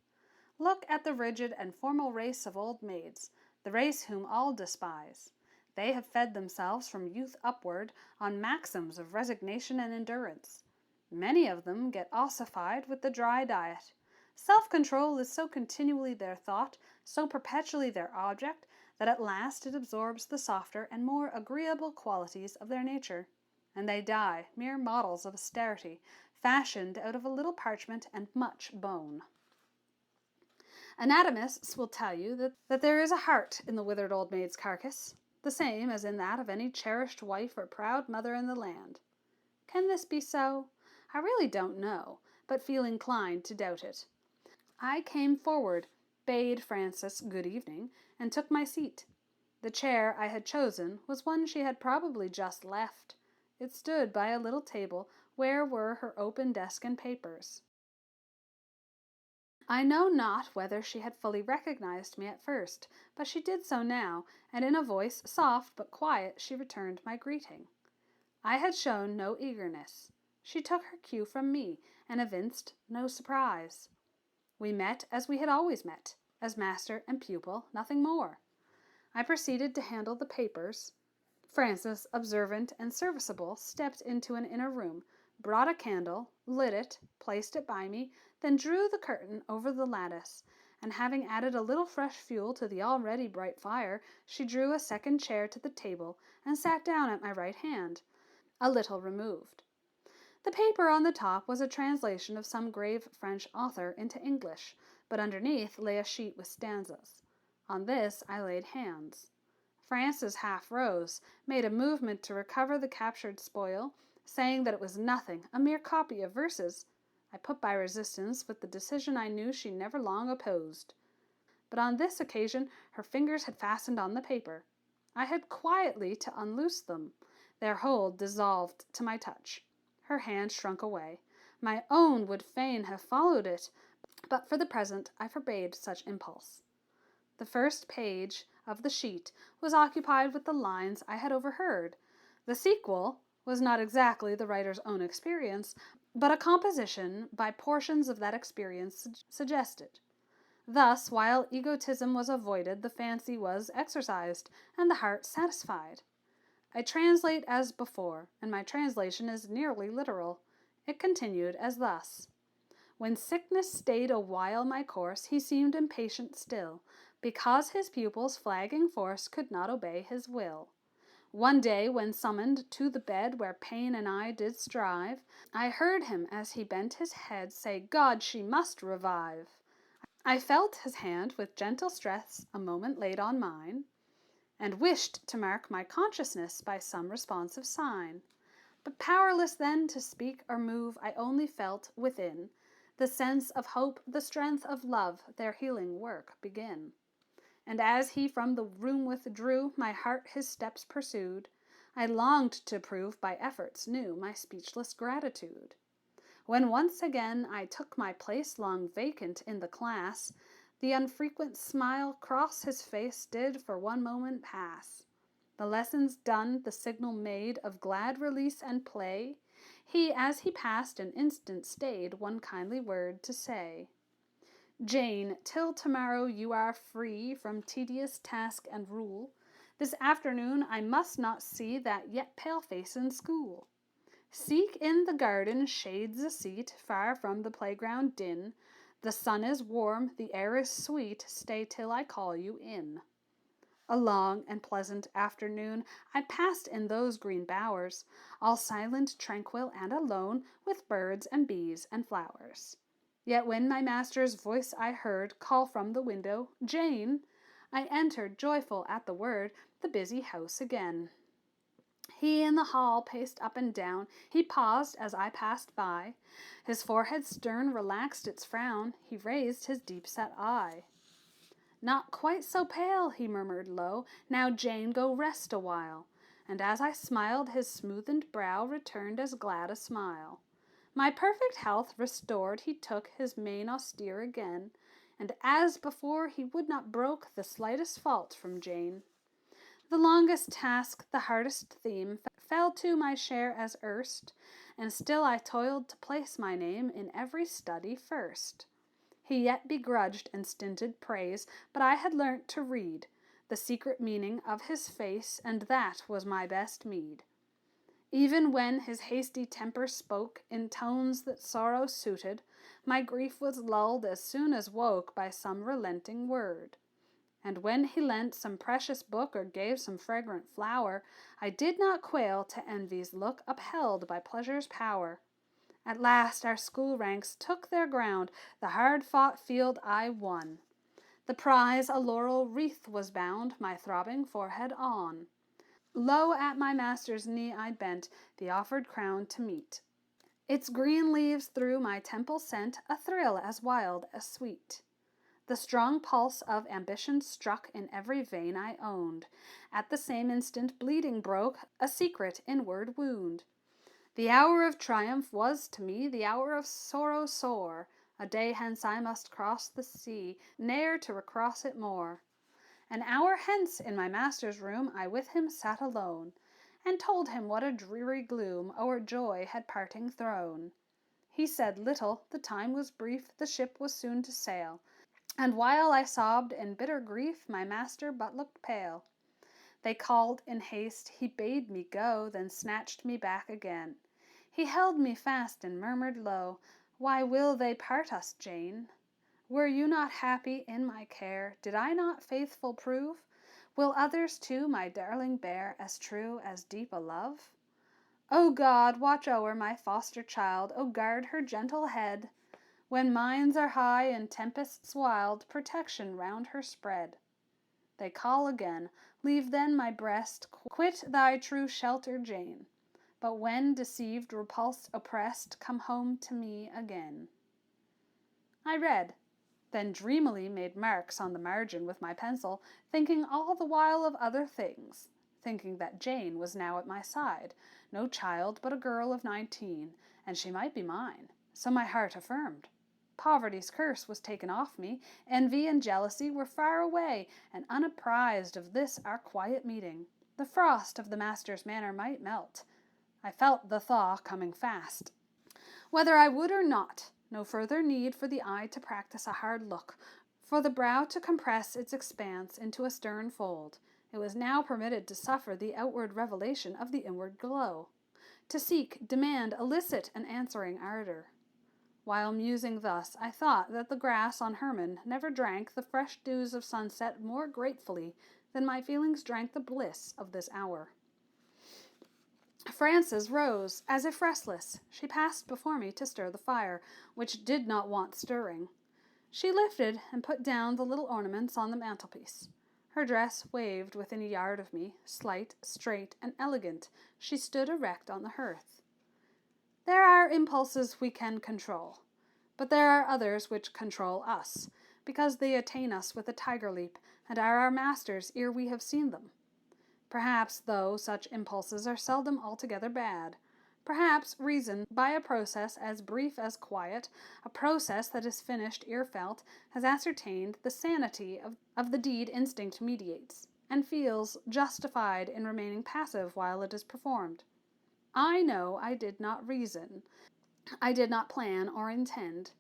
Look at the rigid and formal race of old maids, the race whom all despise. They have fed themselves from youth upward on maxims of resignation and endurance. Many of them get ossified with the dry diet. Self-control is so continually their thought, so perpetually their object, that at last it absorbs the softer and more agreeable qualities of their nature, and they die mere models of austerity, fashioned out of a little parchment and much bone. Anatomists will tell you that there is a heart in the withered old maid's carcass, the same as in that of any cherished wife or proud mother in the land. Can this be so? I really don't know, but feel inclined to doubt it. I came forward, bade Frances good evening, and took my seat. The chair I had chosen was one she had probably just left. It stood by a little table where were her open desk and papers. I know not whether she had fully recognized me at first, but she did so now, and in a voice soft but quiet she returned my greeting. I had shown no eagerness. She took her cue from me, and evinced no surprise. We met as we had always met, as master and pupil, nothing more. I proceeded to handle the papers. Frances, observant and serviceable, stepped into an inner room, brought a candle, lit it, placed it by me, then drew the curtain over the lattice, and having added a little fresh fuel to the already bright fire, she drew a second chair to the table, and sat down at my right hand, a little removed. The paper on the top was a translation of some grave French author into English, but underneath lay a sheet with stanzas. On this I laid hands. Frances half rose, made a movement to recover the captured spoil, saying that it was nothing, a mere copy of verses. I put by resistance with the decision I knew she never long opposed. But on this occasion her fingers had fastened on the paper. I had quietly to unloose them. Their hold dissolved to my touch. Her hand shrunk away. My own would fain have followed it, but for the present I forbade such impulse. The first page of the sheet was occupied with the lines I had overheard. The sequel was not exactly the writer's own experience, but a composition by portions of that experience suggested. Thus, while egotism was avoided, the fancy was exercised, and the heart satisfied. I translate as before, and my translation is nearly literal. It continued as thus. When sickness stayed a while my course, he seemed impatient still, because his pupil's flagging force could not obey his will. One day, when summoned to the bed where pain and I did strive, I heard him, as he bent his head, say, "God, she must revive." I felt his hand with gentle stress a moment laid on mine, and wished to mark my consciousness by some responsive sign. But powerless then to speak or move, I only felt within the sense of hope, the strength of love, their healing work begin. And as he from the room withdrew, my heart his steps pursued. I longed to prove by efforts new my speechless gratitude. When once again I took my place long vacant in the class, the unfrequent smile cross his face did for one moment pass. The lessons done, the signal made of glad release and play, he, as he passed, an instant stayed, one kindly word to say. "Jane, till tomorrow you are free from tedious task and rule. This afternoon I must not see that yet pale face in school. Seek in the garden shades a seat, far from the playground din. The sun is warm, the air is sweet, stay till I call you in." A long and pleasant afternoon I passed in those green bowers, all silent, tranquil, and alone, with birds and bees and flowers. Yet when my master's voice I heard call from the window, "Jane," I entered, joyful at the word, the busy house again. He in the hall paced up and down, he paused as I passed by. His forehead stern relaxed its frown, he raised his deep-set eye. "Not quite so pale," he murmured low, "now, Jane, go rest awhile." And as I smiled, his smoothened brow returned as glad a smile. My perfect health restored, he took his mien austere again, and as before he would not brook the slightest fault from Jane. The longest task, the hardest theme, fell to my share as erst, and still I toiled to place my name in every study first. He yet begrudged and stinted praise, but I had learnt to read the secret meaning of his face, and that was my best meed. Even when his hasty temper spoke in tones that sorrow suited, my grief was lulled as soon as woke by some relenting word. And when he lent some precious book or gave some fragrant flower, I did not quail to envy's look, upheld by pleasure's power. At last our school ranks took their ground, the hard-fought field I won. The prize, a laurel wreath, was bound my throbbing forehead on. Low at my master's knee I bent, the offered crown to meet. Its green leaves through my temple sent a thrill as wild as sweet. The strong pulse of ambition struck in every vein I owned. At the same instant bleeding broke, a secret inward wound. The hour of triumph was to me the hour of sorrow sore. A day hence I must cross the sea, ne'er to recross it more. An hour hence in my master's room I with him sat alone, and told him what a dreary gloom o'er joy had parting thrown. He said little, the time was brief, the ship was soon to sail, and while I sobbed in bitter grief, my master but looked pale. They called in haste, he bade me go, then snatched me back again. He held me fast and murmured low, "Why will they part us, Jane? Were you not happy in my care? Did I not faithful prove? Will others too my darling bear as true, as deep a love? O God, watch o'er my foster child, O guard her gentle head. When minds are high and tempests wild, protection round her spread." They call again, "Leave then my breast, quit thy true shelter, Jane. But when deceived, repulsed, oppressed, come home to me again." I read, then dreamily made marks on the margin with my pencil, thinking all the while of other things, thinking that Jane was now at my side, no child but a girl of 19, and she might be mine, so my heart affirmed. Poverty's curse was taken off me, envy and jealousy were far away, and unapprised of this our quiet meeting, the frost of the master's manner might melt. I felt the thaw coming fast. Whether I would or not, no further need for the eye to practice a hard look, for the brow to compress its expanse into a stern fold. It was now permitted to suffer the outward revelation of the inward glow, to seek, demand, elicit an answering ardor. While musing thus, I thought that the grass on Hermon never drank the fresh dews of sunset more gratefully than my feelings drank the bliss of this hour. Frances rose, as if restless. She passed before me to stir the fire, which did not want stirring. She lifted and put down the little ornaments on the mantelpiece. Her dress waved within a yard of me, slight, straight, and elegant. She stood erect on the hearth. There are impulses we can control, but there are others which control us, because they attain us with a tiger leap, and are our masters ere we have seen them. Perhaps, though, such impulses are seldom altogether bad. Perhaps reason, by a process as brief as quiet, a process that is finished ere felt, has ascertained the sanity of the deed instinct mediates, and feels justified in remaining passive while it is performed. I know I did not reason. I did not plan or intend.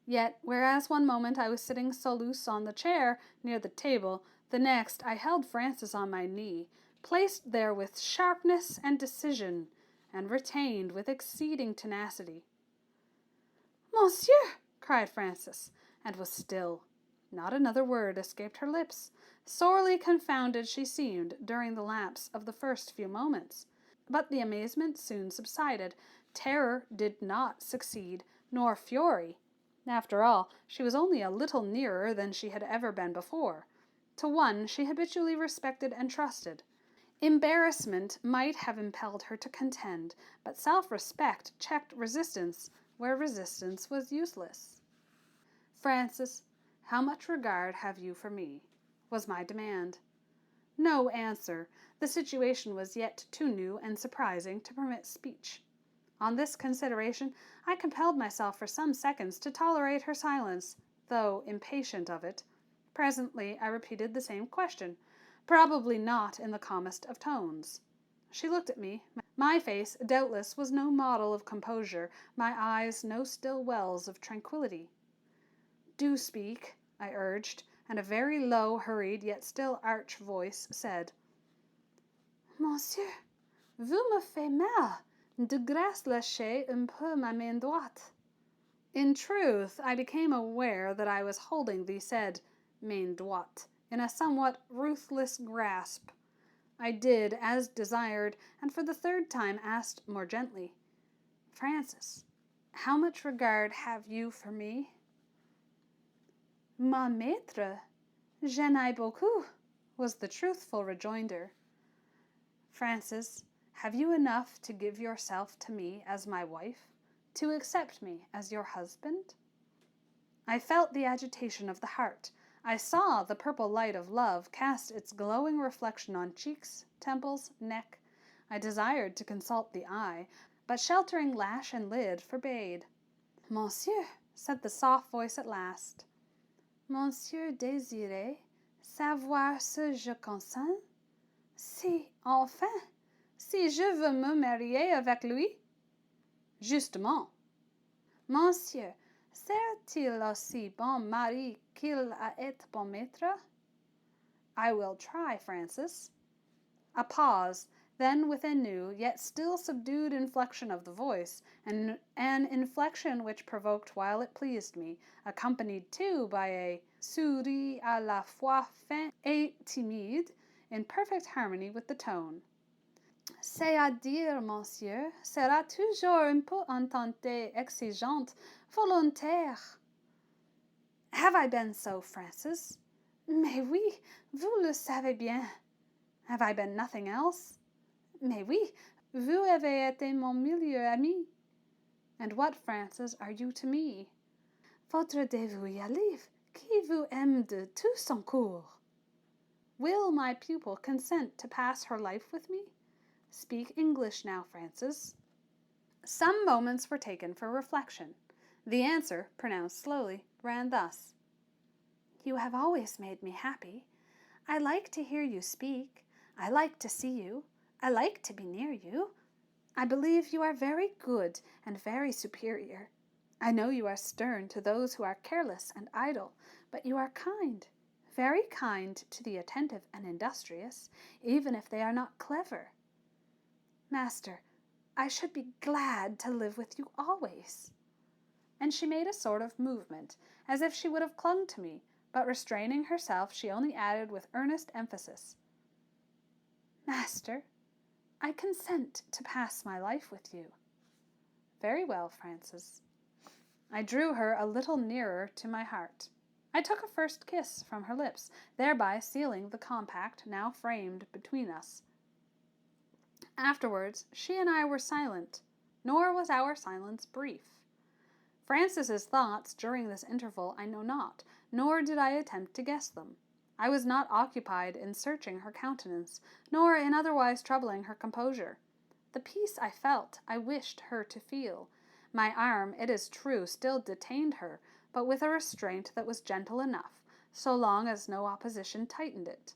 Yet, whereas one moment I was sitting so loose on the chair near the table, the next I held Frances on my knee, placed there with sharpness and decision, and retained with exceeding tenacity. "Monsieur!" cried Frances, and was still. Not another word escaped her lips. Sorely confounded she seemed during the lapse of the first few moments. But the amazement soon subsided. Terror did not succeed, nor fury. After all, she was only a little nearer than she had ever been before, to one she habitually respected and trusted. Embarrassment might have impelled her to contend, but self-respect checked resistance where resistance was useless. "Frances, how much regard have you for me?" was my demand. No answer. The situation was yet too new and surprising to permit speech. On this consideration, I compelled myself for some seconds to tolerate her silence, though impatient of it. Presently I repeated the same question, probably not in the calmest of tones. She looked at me. My face, doubtless, was no model of composure, my eyes no still wells of tranquillity. "Do speak," I urged, and a very low, hurried, yet still arch voice said, "Monsieur, vous me faites mal. De grâce lâchez un peu ma main droite." In truth, I became aware that I was holding the said main droite in a somewhat ruthless grasp. I did as desired, and for the third time asked more gently, "Frances, how much regard have you for me?" "Ma maître, j'en ai beaucoup," was the truthful rejoinder. "Frances, have you enough to give yourself to me as my wife, to accept me as your husband?" I felt the agitation of the heart. I saw the purple light of love cast its glowing reflection on cheeks, temples, neck. I desired to consult the eye, but sheltering lash and lid forbade. "Monsieur," said the soft voice at last, "Monsieur désirait savoir si je consens? Si, enfin, si je veux me marier avec lui?" "Justement." "Monsieur, sera-t-il aussi bon mari qu'il a été bon maître?" "I will try, Frances." A pause, then with a new, yet still subdued inflection of the voice, and an inflection which provoked while it pleased me, accompanied too by a sourire à la fois fin et timide, in perfect harmony with the tone. "C'est-à-dire, monsieur, sera toujours un peu entente, exigeante, volontaire." "Have I been so, Frances?" "Mais oui, vous le savez bien." "Have I been nothing else?" "Mais oui, vous avez été mon meilleur ami." "And what, Frances, are you to me?" "Votre dévoué élève, qui vous aime de tout son cœur." "Will my pupil consent to pass her life with me? Speak English now, Frances." Some moments were taken for reflection. The answer, pronounced slowly, ran thus: "You have always made me happy. I like to hear you speak. I like to see you. I like to be near you. I believe you are very good and very superior. I know you are stern to those who are careless and idle, but you are kind, very kind to the attentive and industrious, even if they are not clever. Master, I should be glad to live with you always." and she made a sort of movement, as if she would have clung to me, but restraining herself, she only added with earnest emphasis, "Master, I consent to pass my life with you." "Very well, Frances." I drew her a little nearer to my heart. I took a first kiss from her lips, thereby sealing the compact now framed between us. Afterwards, she and I were silent, nor was our silence brief. Frances's thoughts during this interval I know not, nor did I attempt to guess them. I was not occupied in searching her countenance, nor in otherwise troubling her composure. The peace I felt, I wished her to feel. My arm, it is true, still detained her, but with a restraint that was gentle enough, so long as no opposition tightened it.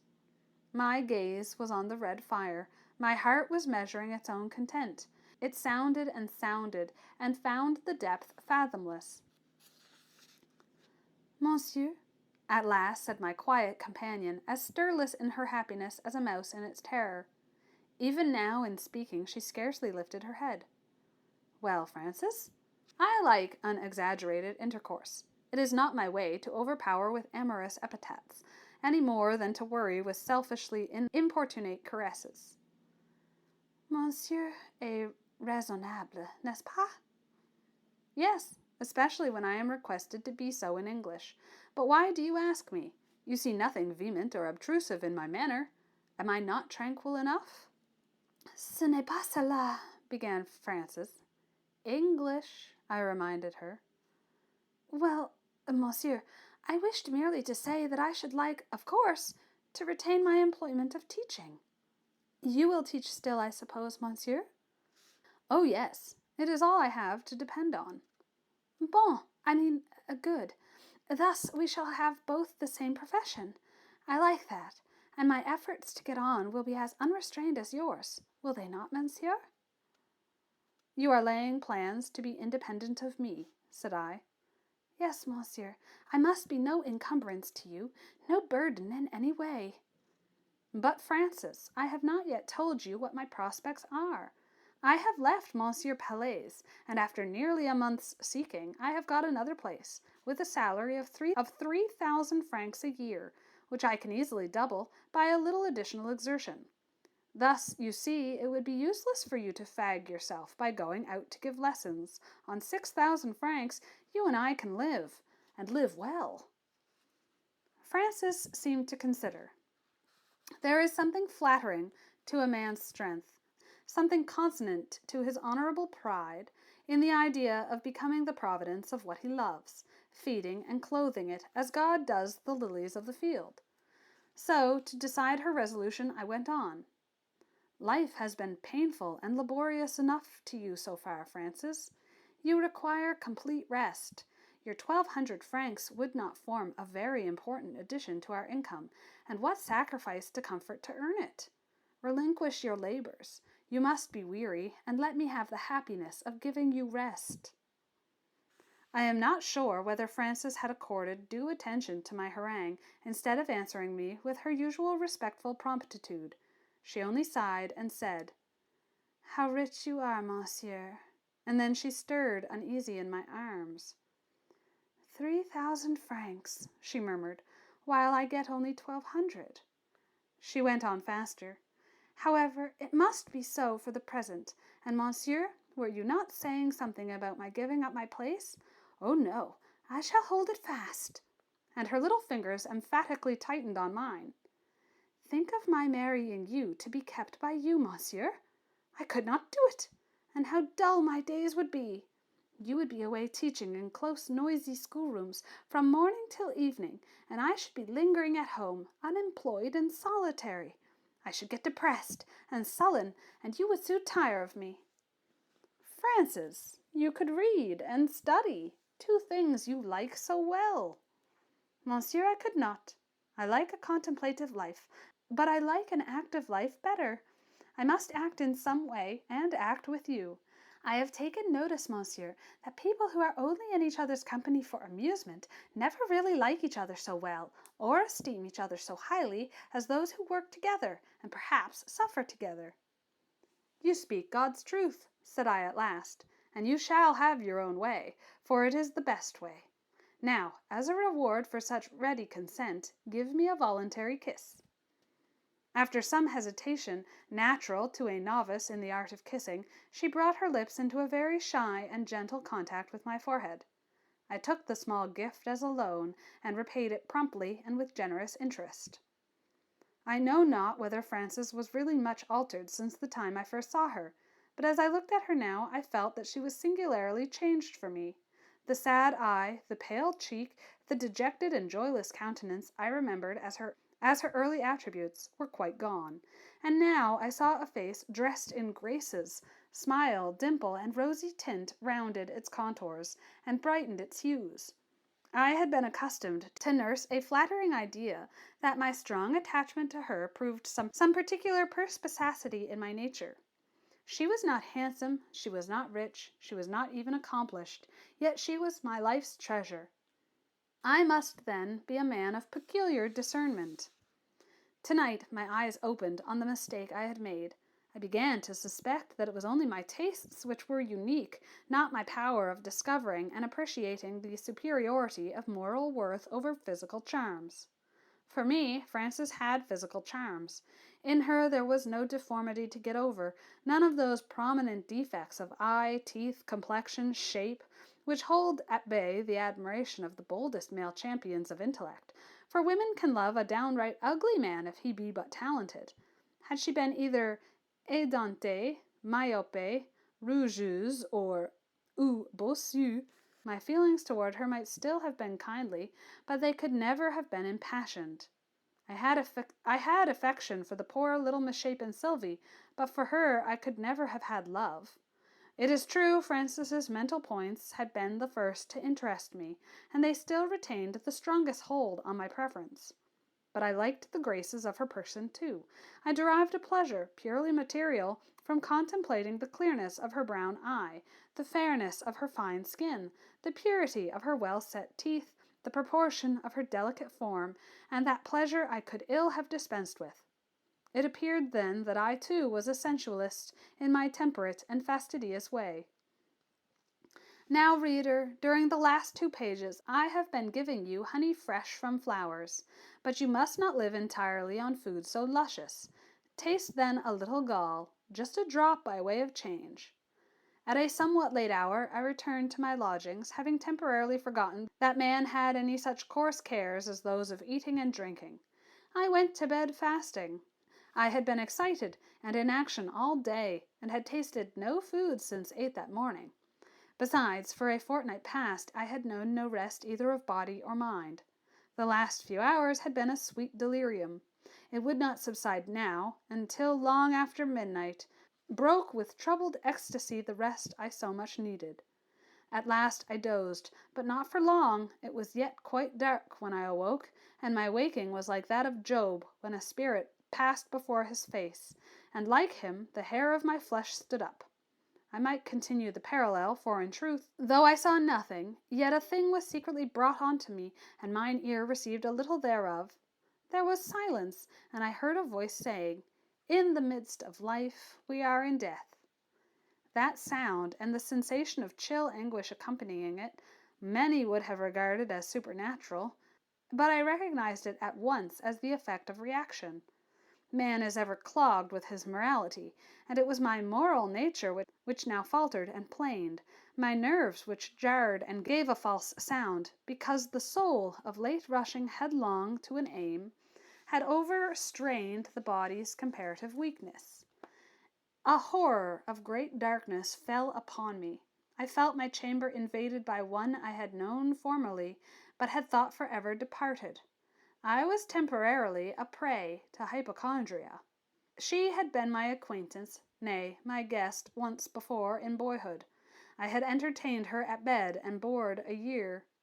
My gaze was on the red fire. My heart was measuring its own content. It sounded, and found the depth fathomless. "Monsieur," at last said my quiet companion, as stirless in her happiness as a mouse in its terror. Even now, in speaking, she scarcely lifted her head. "Well, Frances, I like unexaggerated intercourse. It is not my way to overpower with amorous epithets, any more than to worry with selfishly importunate caresses." "Monsieur est raisonnable, n'est-ce pas?" "Yes, especially when I am requested to be so in English. But why do you ask me? You see nothing vehement or obtrusive in my manner. Am I not tranquil enough?" "Ce n'est pas cela," began Frances. "English," I reminded her. "Well, monsieur, I wished merely to say that I should like, of course, to retain my employment of teaching." "You will teach still, I suppose, monsieur?" "Oh, yes. It is all I have to depend on." Good. Thus we shall have both the same profession. I like that, and my efforts to get on will be as unrestrained as yours, will they not, monsieur?" "You are laying plans to be independent of me," said I. "Yes, monsieur. I must be no encumbrance to you, no burden in any way." "But, Frances, I have not yet told you what my prospects are. I have left Monsieur Pelet's, and after nearly a month's seeking, I have got another place, with a salary of 3,000 francs a year, which I can easily double by a little additional exertion. Thus, you see, it would be useless for you to fag yourself by going out to give lessons. On 6,000 francs, you and I can live, and live well." Frances seemed to consider. There is something flattering to a man's strength, something consonant to his honorable pride, in the idea of becoming the providence of what he loves, feeding and clothing it as God does the lilies of the field. So, to decide her resolution, I went on. "Life has been painful and laborious enough to you so far, Frances. You require complete rest. Your 1,200 francs would not form a very important addition to our income, and what sacrifice to comfort to earn it! Relinquish your labors. You must be weary, and let me have the happiness of giving you rest." I am not sure whether Frances had accorded due attention to my harangue, instead of answering me with her usual respectful promptitude. She only sighed and said, "How rich you are, monsieur," and then she stirred uneasy in my arms. 3,000 francs, she murmured, "while I get only 1,200. She went on faster. "However, it must be so for the present, and monsieur, were you not saying something about my giving up my place? Oh, no, I shall hold it fast." And her little fingers emphatically tightened on mine. "Think of my marrying you to be kept by you, monsieur. I could not do it, and how dull my days would be. You would be away teaching in close, noisy schoolrooms from morning till evening, and I should be lingering at home, unemployed and solitary. I should get depressed and sullen, and you would soon tire of me." "Frances, you could read and study, 2 things you like so well." "Monsieur, I could not. I like a contemplative life, but I like an active life better. I must act in some way, and act with you. I have taken notice, monsieur, that people who are only in each other's company for amusement never really like each other so well, or esteem each other so highly, as those who work together, and perhaps suffer together." "You speak God's truth," said I at last, "and you shall have your own way, for it is the best way. Now, as a reward for such ready consent, give me a voluntary kiss." After some hesitation, natural to a novice in the art of kissing, she brought her lips into a very shy and gentle contact with my forehead. I took the small gift as a loan, and repaid it promptly and with generous interest. I know not whether Frances was really much altered since the time I first saw her, but as I looked at her now, I felt that she was singularly changed for me. The sad eye, the pale cheek, the dejected and joyless countenance I remembered as her early attributes were quite gone, and now I saw a face dressed in graces. Smile, dimple, and rosy tint rounded its contours, and brightened its hues. I had been accustomed to nurse a flattering idea that my strong attachment to her proved some particular perspicacity in my nature. She was not handsome, she was not rich, she was not even accomplished, yet she was my life's treasure. I must, then, be a man of peculiar discernment. Tonight my eyes opened on the mistake I had made. I began to suspect that it was only my tastes which were unique, not my power of discovering and appreciating the superiority of moral worth over physical charms. For me, Frances had physical charms. In her there was no deformity to get over, none of those prominent defects of eye, teeth, complexion, shape, which hold at bay the admiration of the boldest male champions of intellect, for women can love a downright ugly man if he be but talented. Had she been either édentée, myope, rougeuse, or bossue, my feelings toward her might still have been kindly, but they could never have been impassioned. I had affection for the poor little misshapen Sylvie, but for her I could never have had love. It is true Frances's mental points had been the first to interest me, and they still retained the strongest hold on my preference. But I liked the graces of her person too. I derived a pleasure, purely material, from contemplating the clearness of her brown eye, the fairness of her fine skin, the purity of her well-set teeth, the proportion of her delicate form, and that pleasure I could ill have dispensed with. It appeared then that I too was a sensualist in my temperate and fastidious way. Now, reader, during the last 2 pages I have been giving you honey fresh from flowers, but you must not live entirely on food so luscious. Taste then a little gall, just a drop by way of change. At a somewhat late hour I returned to my lodgings, having temporarily forgotten that man had any such coarse cares as those of eating and drinking. I went to bed fasting. I had been excited and in action all day, and had tasted no food since 8 that morning. Besides, for a fortnight past I had known no rest either of body or mind. The last few hours had been a sweet delirium. It would not subside now, until long after midnight broke with troubled ecstasy the rest I so much needed. At last I dozed, but not for long. It was yet quite dark when I awoke, and my waking was like that of Job when a spirit passed before his face, and like him the hair of my flesh stood up. I might continue the parallel, for in truth, though I saw nothing, yet a thing was secretly brought unto me, and mine ear received a little thereof. There was silence, and I heard a voice saying, "In the midst of life we are in death." That sound, and the sensation of chill anguish accompanying it, many would have regarded as supernatural, but I recognized it at once as the effect of reaction. Man is ever clogged with his morality, and it was my moral nature which now faltered and planed, my nerves which jarred and gave a false sound, because the soul, of late rushing headlong to an aim, had overstrained the body's comparative weakness. A horror of great darkness fell upon me. I felt my chamber invaded by one I had known formerly, but had thought forever departed. I was temporarily a prey to hypochondria. She had been my acquaintance, nay, my guest, once before in boyhood. I had entertained her at bed and board for a year.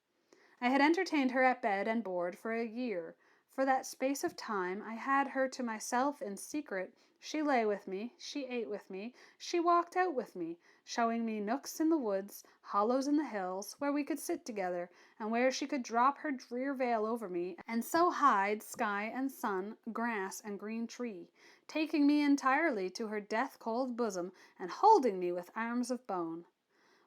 For that space of time I had her to myself in secret. She lay with me, she ate with me, she walked out with me, showing me nooks in the woods, hollows in the hills, where we could sit together, and where she could drop her drear veil over me, and so hide sky and sun, grass and green tree, taking me entirely to her death-cold bosom, and holding me with arms of bone.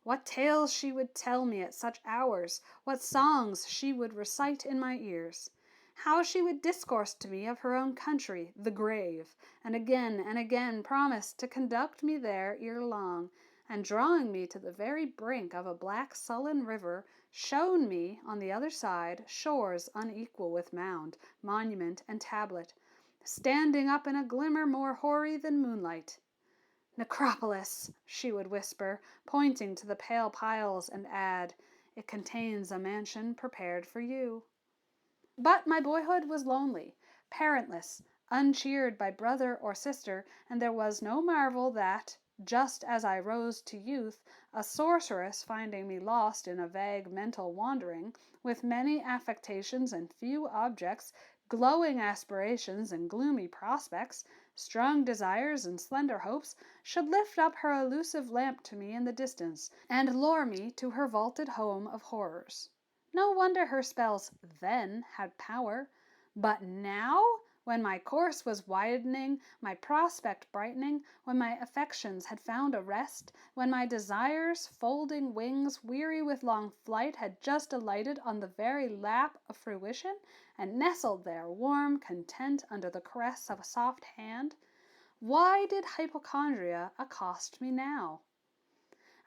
What tales she would tell me at such hours, what songs she would recite in my ears. How she would discourse to me of her own country, the grave, and again promise to conduct me there ere long, and drawing me to the very brink of a black sullen river, shown me, on the other side, shores unequal with mound, monument, and tablet, standing up in a glimmer more hoary than moonlight. Necropolis, she would whisper, pointing to the pale piles, and add, it contains a mansion prepared for you. But my boyhood was lonely, parentless, uncheered by brother or sister, and there was no marvel that, just as I rose to youth, a sorceress, finding me lost in a vague mental wandering, with many affectations and few objects, glowing aspirations and gloomy prospects, strong desires and slender hopes, should lift up her elusive lamp to me in the distance, and lure me to her vaulted home of horrors. No wonder her spells then had power. But now, when my course was widening, my prospect brightening, when my affections had found a rest, when my desires, folding wings, weary with long flight, had just alighted on the very lap of fruition, and nestled there, warm, content, under the caress of a soft hand, why did hypochondria accost me now?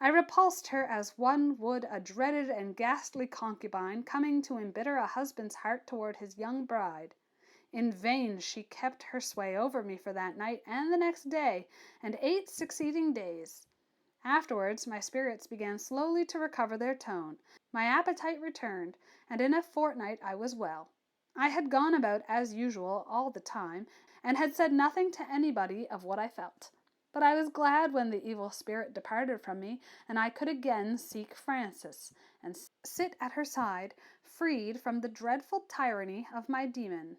I repulsed her as one would a dreaded and ghastly concubine coming to embitter a husband's heart toward his young bride. In vain she kept her sway over me for that night and the next day, and 8 succeeding days. Afterwards my spirits began slowly to recover their tone, my appetite returned, and in a fortnight I was well. I had gone about as usual all the time, and had said nothing to anybody of what I felt. But I was glad when the evil spirit departed from me, and I could again seek Frances, and sit at her side, freed from the dreadful tyranny of my demon.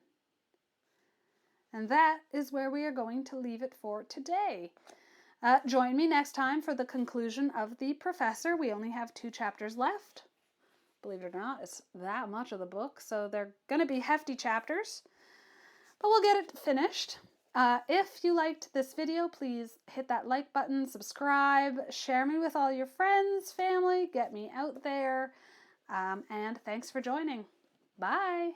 And that is where we are going to leave it for today. Join me next time for the conclusion of The Professor. We only have 2 chapters left. Believe it or not, it's that much of the book, so they're going to be hefty chapters. But we'll get it finished. If you liked this video, please hit that like button, subscribe, share me with all your friends, family, get me out there, and thanks for joining. Bye!